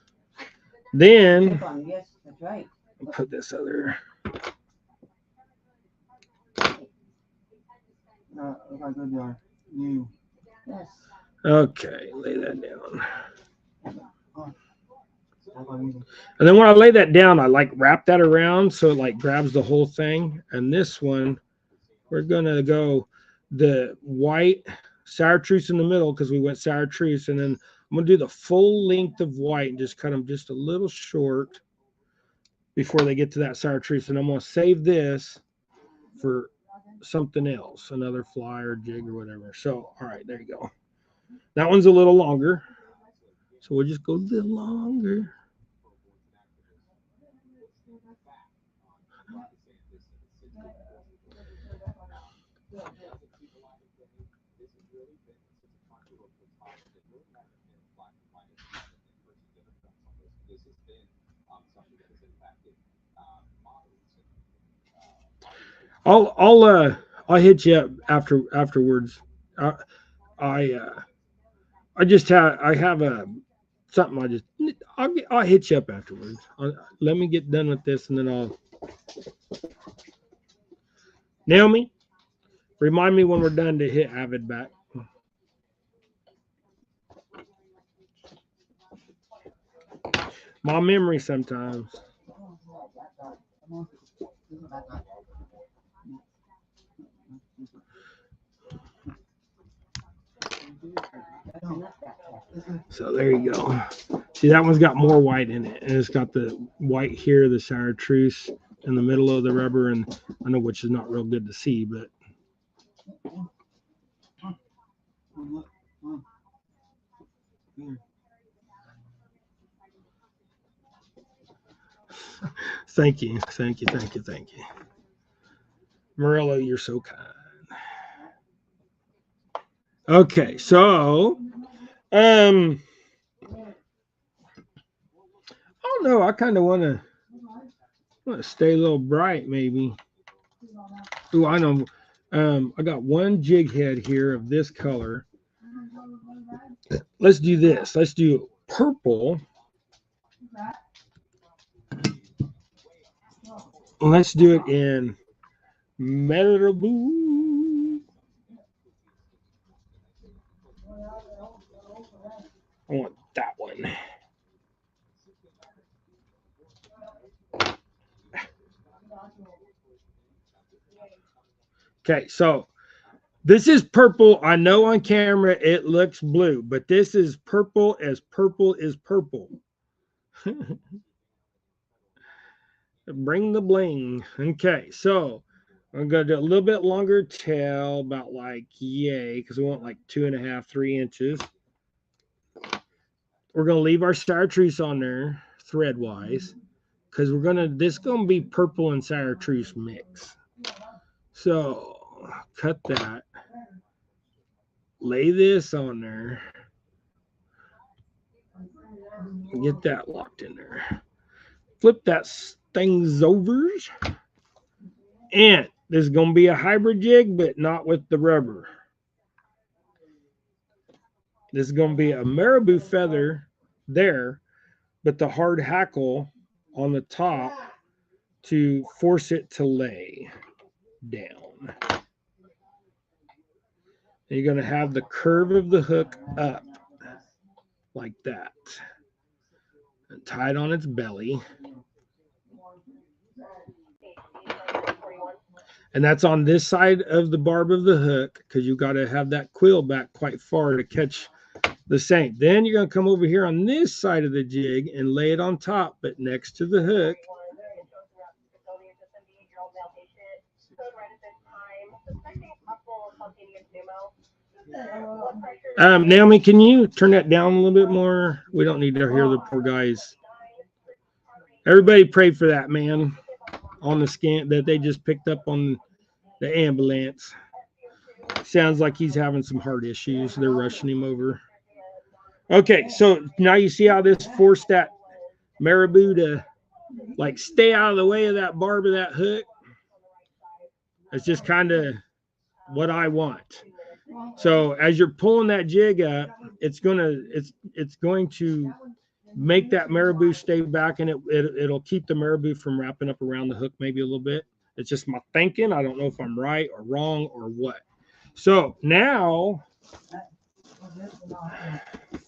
Then Yes, that's right. put this other. Look how good they are. New. Yes. Okay, lay that down. That's what I'm using. And then when I lay that down, I like wrap that around so it like grabs the whole thing. And this one, we're gonna go the white chartreuse in the middle because we went chartreuse, and then I'm gonna do the full length of white and just cut them just a little short before they get to that chartreuse. And I'm gonna save this for something else, another fly or jig or whatever. So, all right, there you go. That one's a little longer, so we'll just go a little longer. I'll hit you up afterwards. I just have a something. I'll hit you up afterwards. Let me get done with this, and then I'll Naomi. Remind me when we're done to hit Avid back. My memory sometimes. So there you go. See, that one's got more white in it, and it's got the white here, the chartreuse in the middle of the rubber, and I know which is not real good to see, but thank you. Morello, you're so kind. Okay, so I don't know. I kind of want to stay a little bright, maybe. Oh, I know. I got one jig head here of this color. Let's do this. Let's do purple. Let's do it in Malibu. I want that one. Okay, so this is purple. I know on camera it looks blue, but this is purple as purple is purple. Bring the bling. Okay, so I'm gonna do a little bit longer tail, about like yay, because we want like 2.5, 3 inches. We're gonna leave our chartreuse on there thread wise, because this is gonna be purple and chartreuse mix. So cut that, lay this on there, get that locked in there. Flip that things over, and this is gonna be a hybrid jig, but not with the rubber. This is going to be a marabou feather there, but the hard hackle on the top to force it to lay down. And you're going to have the curve of the hook up like that and tied on its belly. And that's on this side of the barb of the hook, because you got to have that quill back quite far to catch the same. Then you're going to come over here on this side of the jig and lay it on top, but next to the hook. Naomi, can you turn that down a little bit more? We don't need to hear the poor guys. Everybody pray for that man on the scan that they just picked up on the ambulance. Sounds like he's having some heart issues. They're rushing him over. Okay, so now you see how this forced that marabou to like stay out of the way of that barb of that hook. It's just kind of what I want. So as you're pulling that jig up, it's going to make that marabou stay back, and it'll keep the marabou from wrapping up around the hook maybe a little bit. It's just my thinking. I don't know if I'm right or wrong or what. So now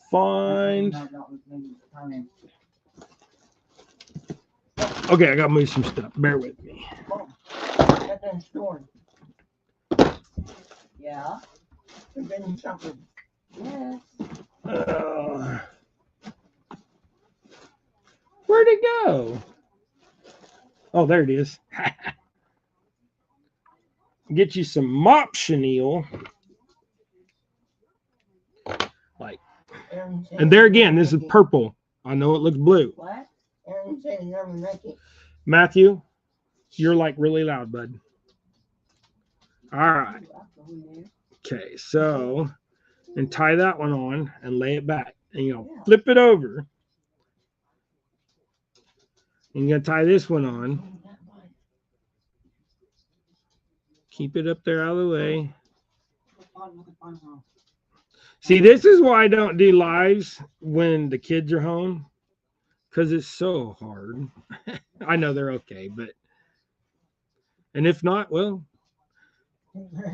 find. Okay, I got to move some stuff. Bear with me. Yeah. There's been something. Yes. Where'd it go? Oh, there it is. Get you some mop chenille. Like, and there again, this is purple. I know it looks blue. What? Aaron said he's never make it. Matthew, you're like really loud, bud. All right. Okay, so and tie that one on and lay it back, and flip it over. And you're gonna tie this one on. Keep it up there out of the way. See, this is why I don't do lives when the kids are home, because it's so hard. I know they're okay, and if not, well,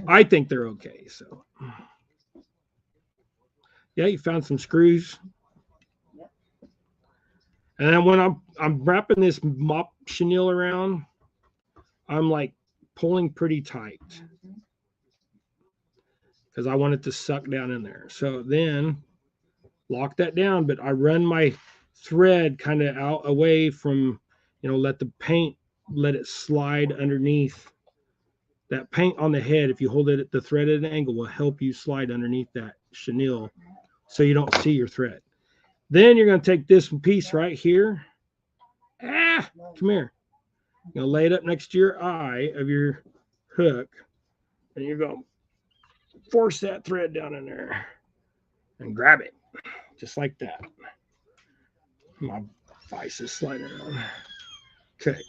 I think they're okay. So, yeah, you found some screws. And then when I'm wrapping this mop chenille around, I'm like pulling pretty tight because I want it to suck down in there. So then lock that down, but I run my thread kind of out away from, let the paint, let it slide underneath. That paint on the head, if you hold it at the thread at an angle, will help you slide underneath that chenille so you don't see your thread. Then you're going to take this piece right here. Come here. You're going to lay it up next to your eye of your hook, and you're going to force that thread down in there and grab it just like that. My vice is sliding around. Okay.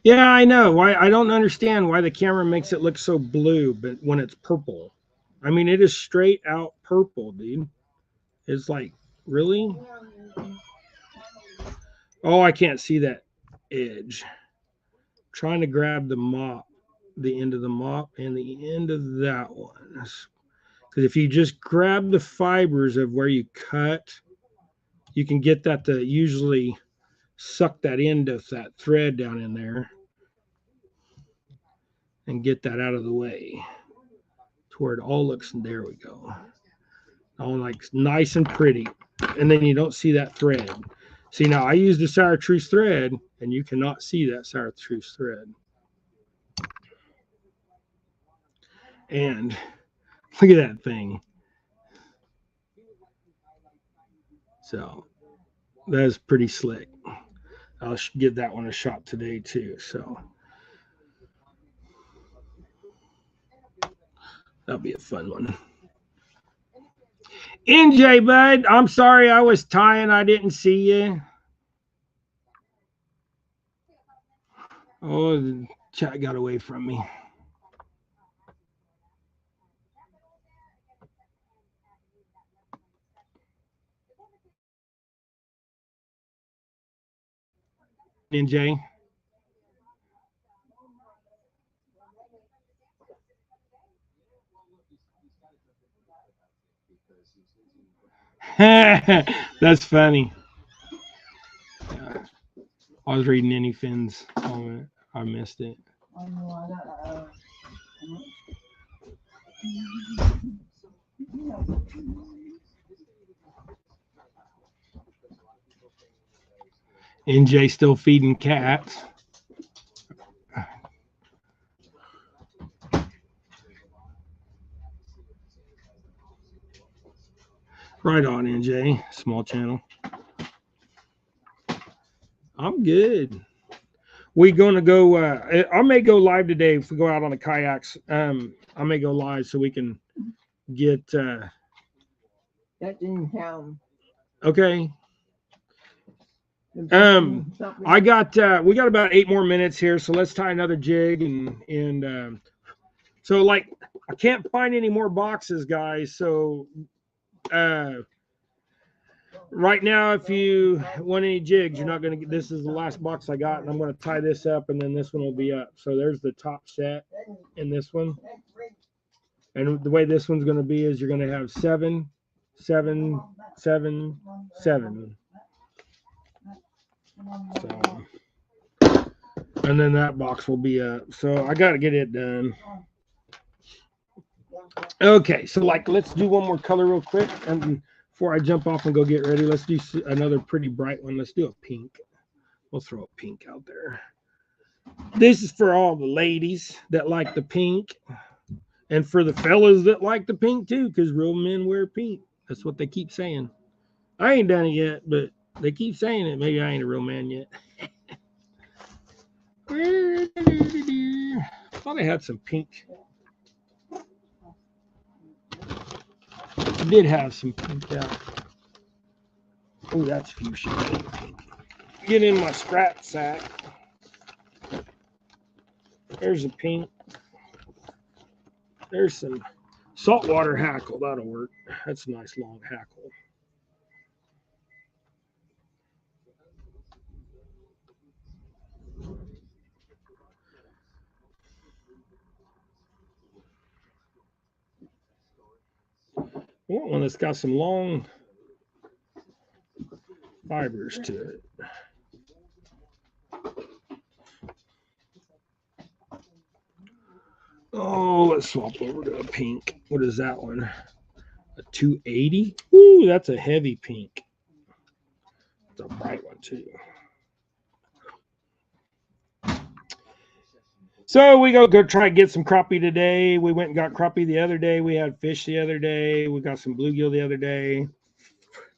Yeah, I know. Why I don't understand why the camera makes it look so blue, but when it's purple. I mean, it is straight out purple, dude. It's like, really? Oh, I can't see that edge. Trying to grab the mop, the end of the mop and the end of that one. Because if you just grab the fibers of where you cut, you can get that to usually suck that end of that thread down in there and get that out of the way to where it all looks, there we go. All like nice and pretty. And then you don't see that thread. See, now I used a chartreuse thread and you cannot see that chartreuse thread. And look at that thing. So that's pretty slick. I'll give that one a shot today too. So that'll be a fun one. NJ, bud, I'm sorry I was tying. I didn't see you. Oh, the chat got away from me. NJ. That's funny. I was reading any Finn's comment. I missed it. NJ still feeding cats. Right on, NJ. Small channel. I'm good. We gonna go. I may go live today if we go out on the kayaks. I may go live so we can get. That's in town. Okay. I got. We got about 8 more minutes here, so let's tie another jig and. So like, I can't find any more boxes, guys. So, right now, if you want any jigs, you're not going to get, this is the last box I got, and I'm going to tie this up, and then this one will be up. So there's the top set in this one. And the way this one's going to be is you're going to have 7, 7, 7, 7. So, and then that box will be up. So I got to get it done. Okay, so like, let's do one more color real quick. And before I jump off and go get ready, let's do another pretty bright one. Let's do a pink. We'll throw a pink out there. This is for all the ladies that like the pink. And for the fellas that like the pink too, because real men wear pink. That's what they keep saying. I ain't done it yet, but they keep saying it. Maybe I ain't a real man yet. Thought I had some pink. I did have some pink out. Oh, that's fuchsia pink. Get in my scrap sack. There's a pink. There's some saltwater hackle. That'll work. That's a nice long hackle. I want one that's got some long fibers to it. Oh, let's swap over to a pink. What is that one? A 280? Ooh, that's a heavy pink. It's a bright one too. So we go try to get some crappie today. We went and got crappie the other day. We had fish the other day. We got some bluegill the other day.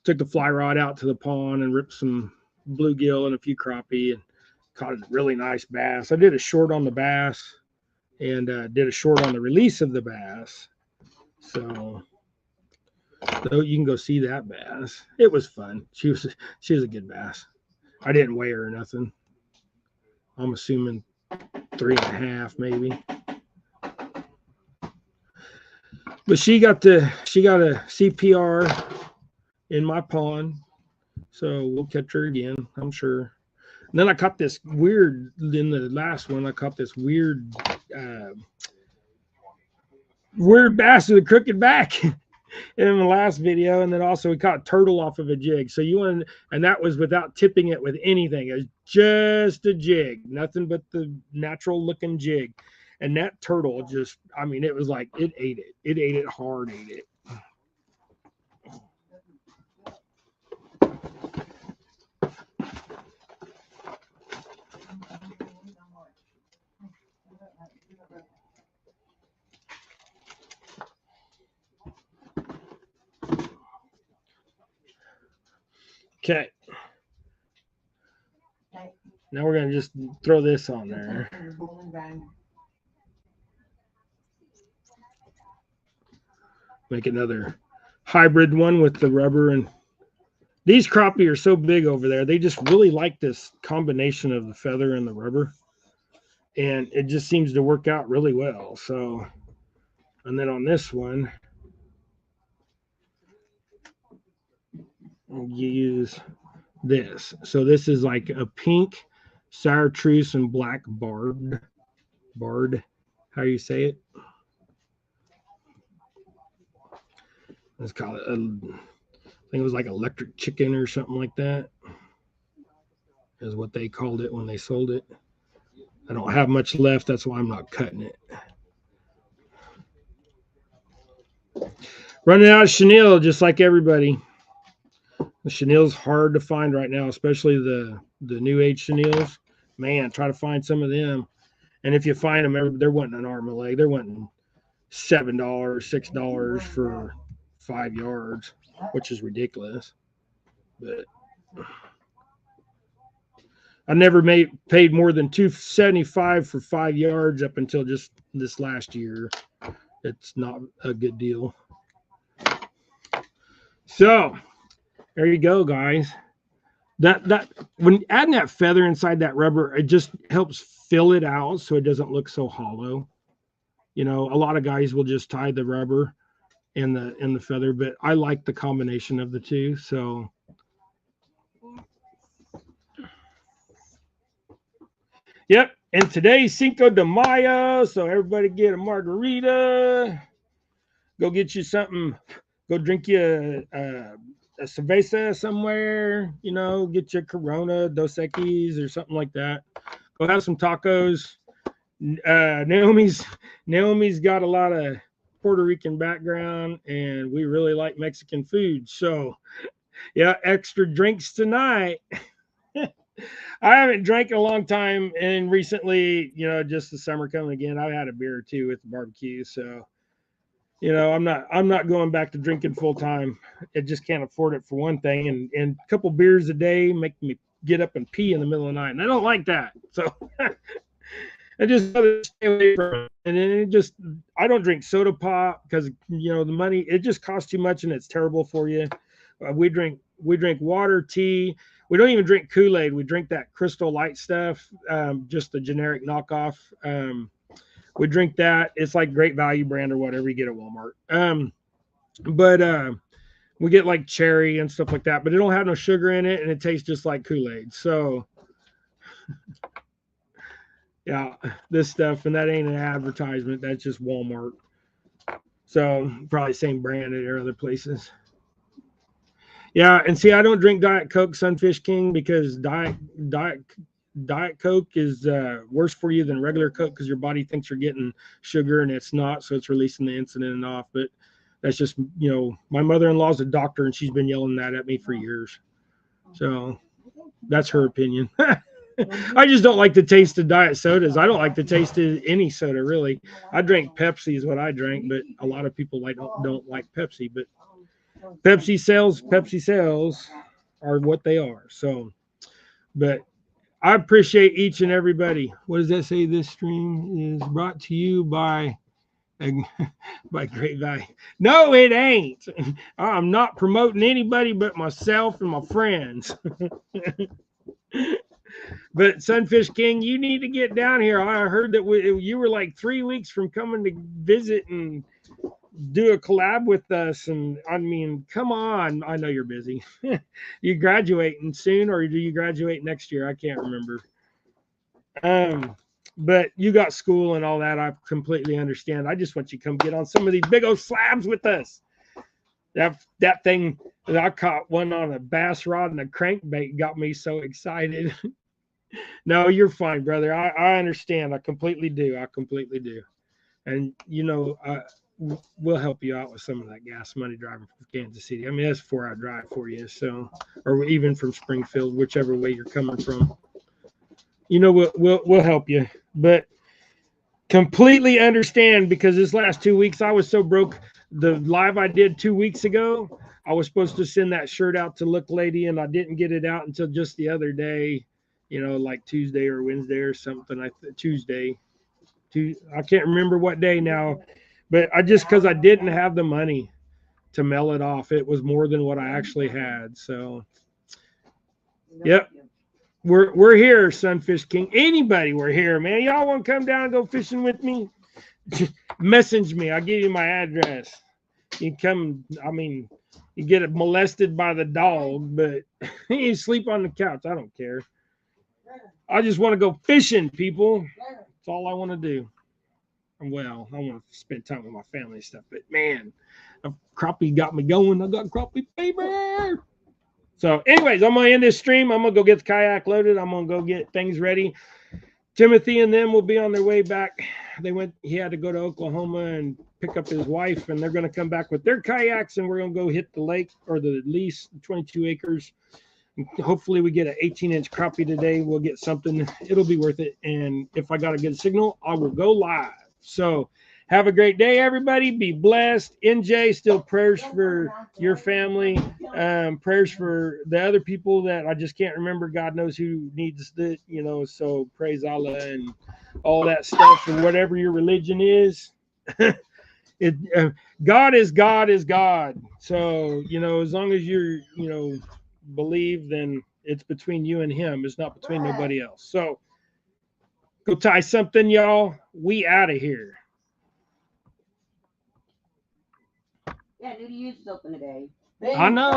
Took the fly rod out to the pond and ripped some bluegill and a few crappie and caught a really nice bass. I did a short on the bass and did a short on the release of the bass. So you can go see that bass. It was fun. She was a good bass. I didn't weigh her or nothing. I'm assuming 3.5 maybe. But she got a CPR in my pond. So we'll catch her again, I'm sure. And then I caught this weird, in the last one, I caught this weird bass with a crooked back in the last video. And then also we caught turtle off of a jig. So you want, and that was without tipping it with anything. It was just a jig, nothing but the natural looking jig. And that turtle just, I mean, it was like, it ate it. It ate it hard, ate it. Okay. Now we're going to just throw this on there. Make another hybrid one with the rubber. And these crappie are so big over there. They just really like this combination of the feather and the rubber. And it just seems to work out really well. So, and then on this one, you use this. So this is like a pink chartreuse and black barred, how you say it? Let's call it, I think it was like electric chicken or something like that, is what they called it when they sold it. I don't have much left, that's why I'm not cutting it. Running out of chenille, just like everybody. The chenille's hard to find right now, especially the new age chenilles. Man, try to find some of them. And if you find them, they're wanting an arm and a leg. They're wanting $7, $6 for 5 yards, which is ridiculous. But I never paid more than $2.75 for 5 yards up until just this last year. It's not a good deal. So there you go, guys. That when adding that feather inside that rubber, it just helps fill it out so it doesn't look so hollow. You know, a lot of guys will just tie the rubber and the feather, but I like the combination of the two. So yep. And today's Cinco de Mayo, so everybody get a margarita. Go get you something. Go drink you a cerveza somewhere. You know, get your Corona, Dos Equis, or something like that. Go have some tacos. Naomi's got a lot of Puerto Rican background, and we really like Mexican food. So, yeah, extra drinks tonight. I haven't drank in a long time, and recently, you know, just the summer coming again, I've had a beer or two with the barbecue. So, you know, I'm not going back to drinking full time. I just can't afford it for one thing, and a couple beers a day make me get up and pee in the middle of the night, and I don't like that. So I just stay away from it. And then I don't drink soda pop because, you know, the money, it just costs too much and it's terrible for you. We drink water, tea. We don't even drink Kool-Aid. We drink that Crystal Light stuff, just the generic knockoff. We drink that. It's like Great Value brand or whatever you get at Walmart. But we get like cherry and stuff like that, but it don't have no sugar in it, and it tastes just like Kool-Aid. So yeah, this stuff, and that ain't an advertisement. That's just Walmart. So probably same brand at other places. Yeah, and see, I don't drink Diet Coke, Sunfish King, because Diet Coke is worse for you than regular Coke because your body thinks you're getting sugar and it's not, so it's releasing the insulin off. But that's just, you know, my mother-in-law's a doctor and she's been yelling that at me for years. So that's her opinion. I just don't like the taste of diet sodas. I don't like the taste of any soda, really. I drink Pepsi is what I drink, but a lot of people don't like Pepsi. But Pepsi sales are what they are. So, but I appreciate each and everybody. What does that say? This stream is brought to you by Great Value. No, it ain't. I'm not promoting anybody but myself and my friends. But Sunfish King, you need to get down here. I heard that you were like 3 weeks from coming to visit, and do a collab with us. And I mean, come on. I know you're busy. You graduating soon, or do you graduate next year? I can't remember. But you got school and all that. I completely understand. I just want you to come get on some of these big old slabs with us. That thing that I caught one on a bass rod and a crankbait got me so excited. No, you're fine, brother. I understand. I completely do. I completely do. And you know, we'll help you out with some of that gas money driving from Kansas City. I mean, that's a 4-hour drive for you. So, or even from Springfield, whichever way you're coming from. You know, we'll help you, but completely understand, because this last 2 weeks I was so broke. The live I did 2 weeks ago, I was supposed to send that shirt out to Look Lady, and I didn't get it out until just the other day. You know, like Tuesday or Wednesday or something. Tuesday. I can't remember what day now, but I just, because I didn't have the money to mail it off. It was more than what I actually had. So, yep. We're here, Sunfish King. Anybody, we're here, man. Y'all want to come down and go fishing with me? Message me. I'll give you my address. You come. I mean, you get molested by the dog, but you sleep on the couch. I don't care. I just want to go fishing, people. That's all I want to do. Well, I want to spend time with my family and stuff. But man, crappie got me going. I got crappie fever. So, anyways, I'm gonna end this stream. I'm gonna go get the kayak loaded. I'm gonna go get things ready. Timothy and them will be on their way back. He had to go to Oklahoma and pick up his wife, and they're gonna come back with their kayaks, and we're gonna go hit the lake, or the lease, 22 acres. Hopefully we get an 18-inch crappie today. We'll get something. It'll be worth it. And if I got a good signal, I will go live. So have a great day, everybody. Be blessed. NJ, still prayers for your family. Prayers for the other people that I just can't remember. God knows who needs it, you know. So praise Allah and all that stuff, and whatever your religion is. God is God is God. So, you know, as long as you're, you know, believe, then it's between you and him. It's not between nobody else. So go tie something, y'all. We out of here. Yeah, Nudie used soap in the day. I know.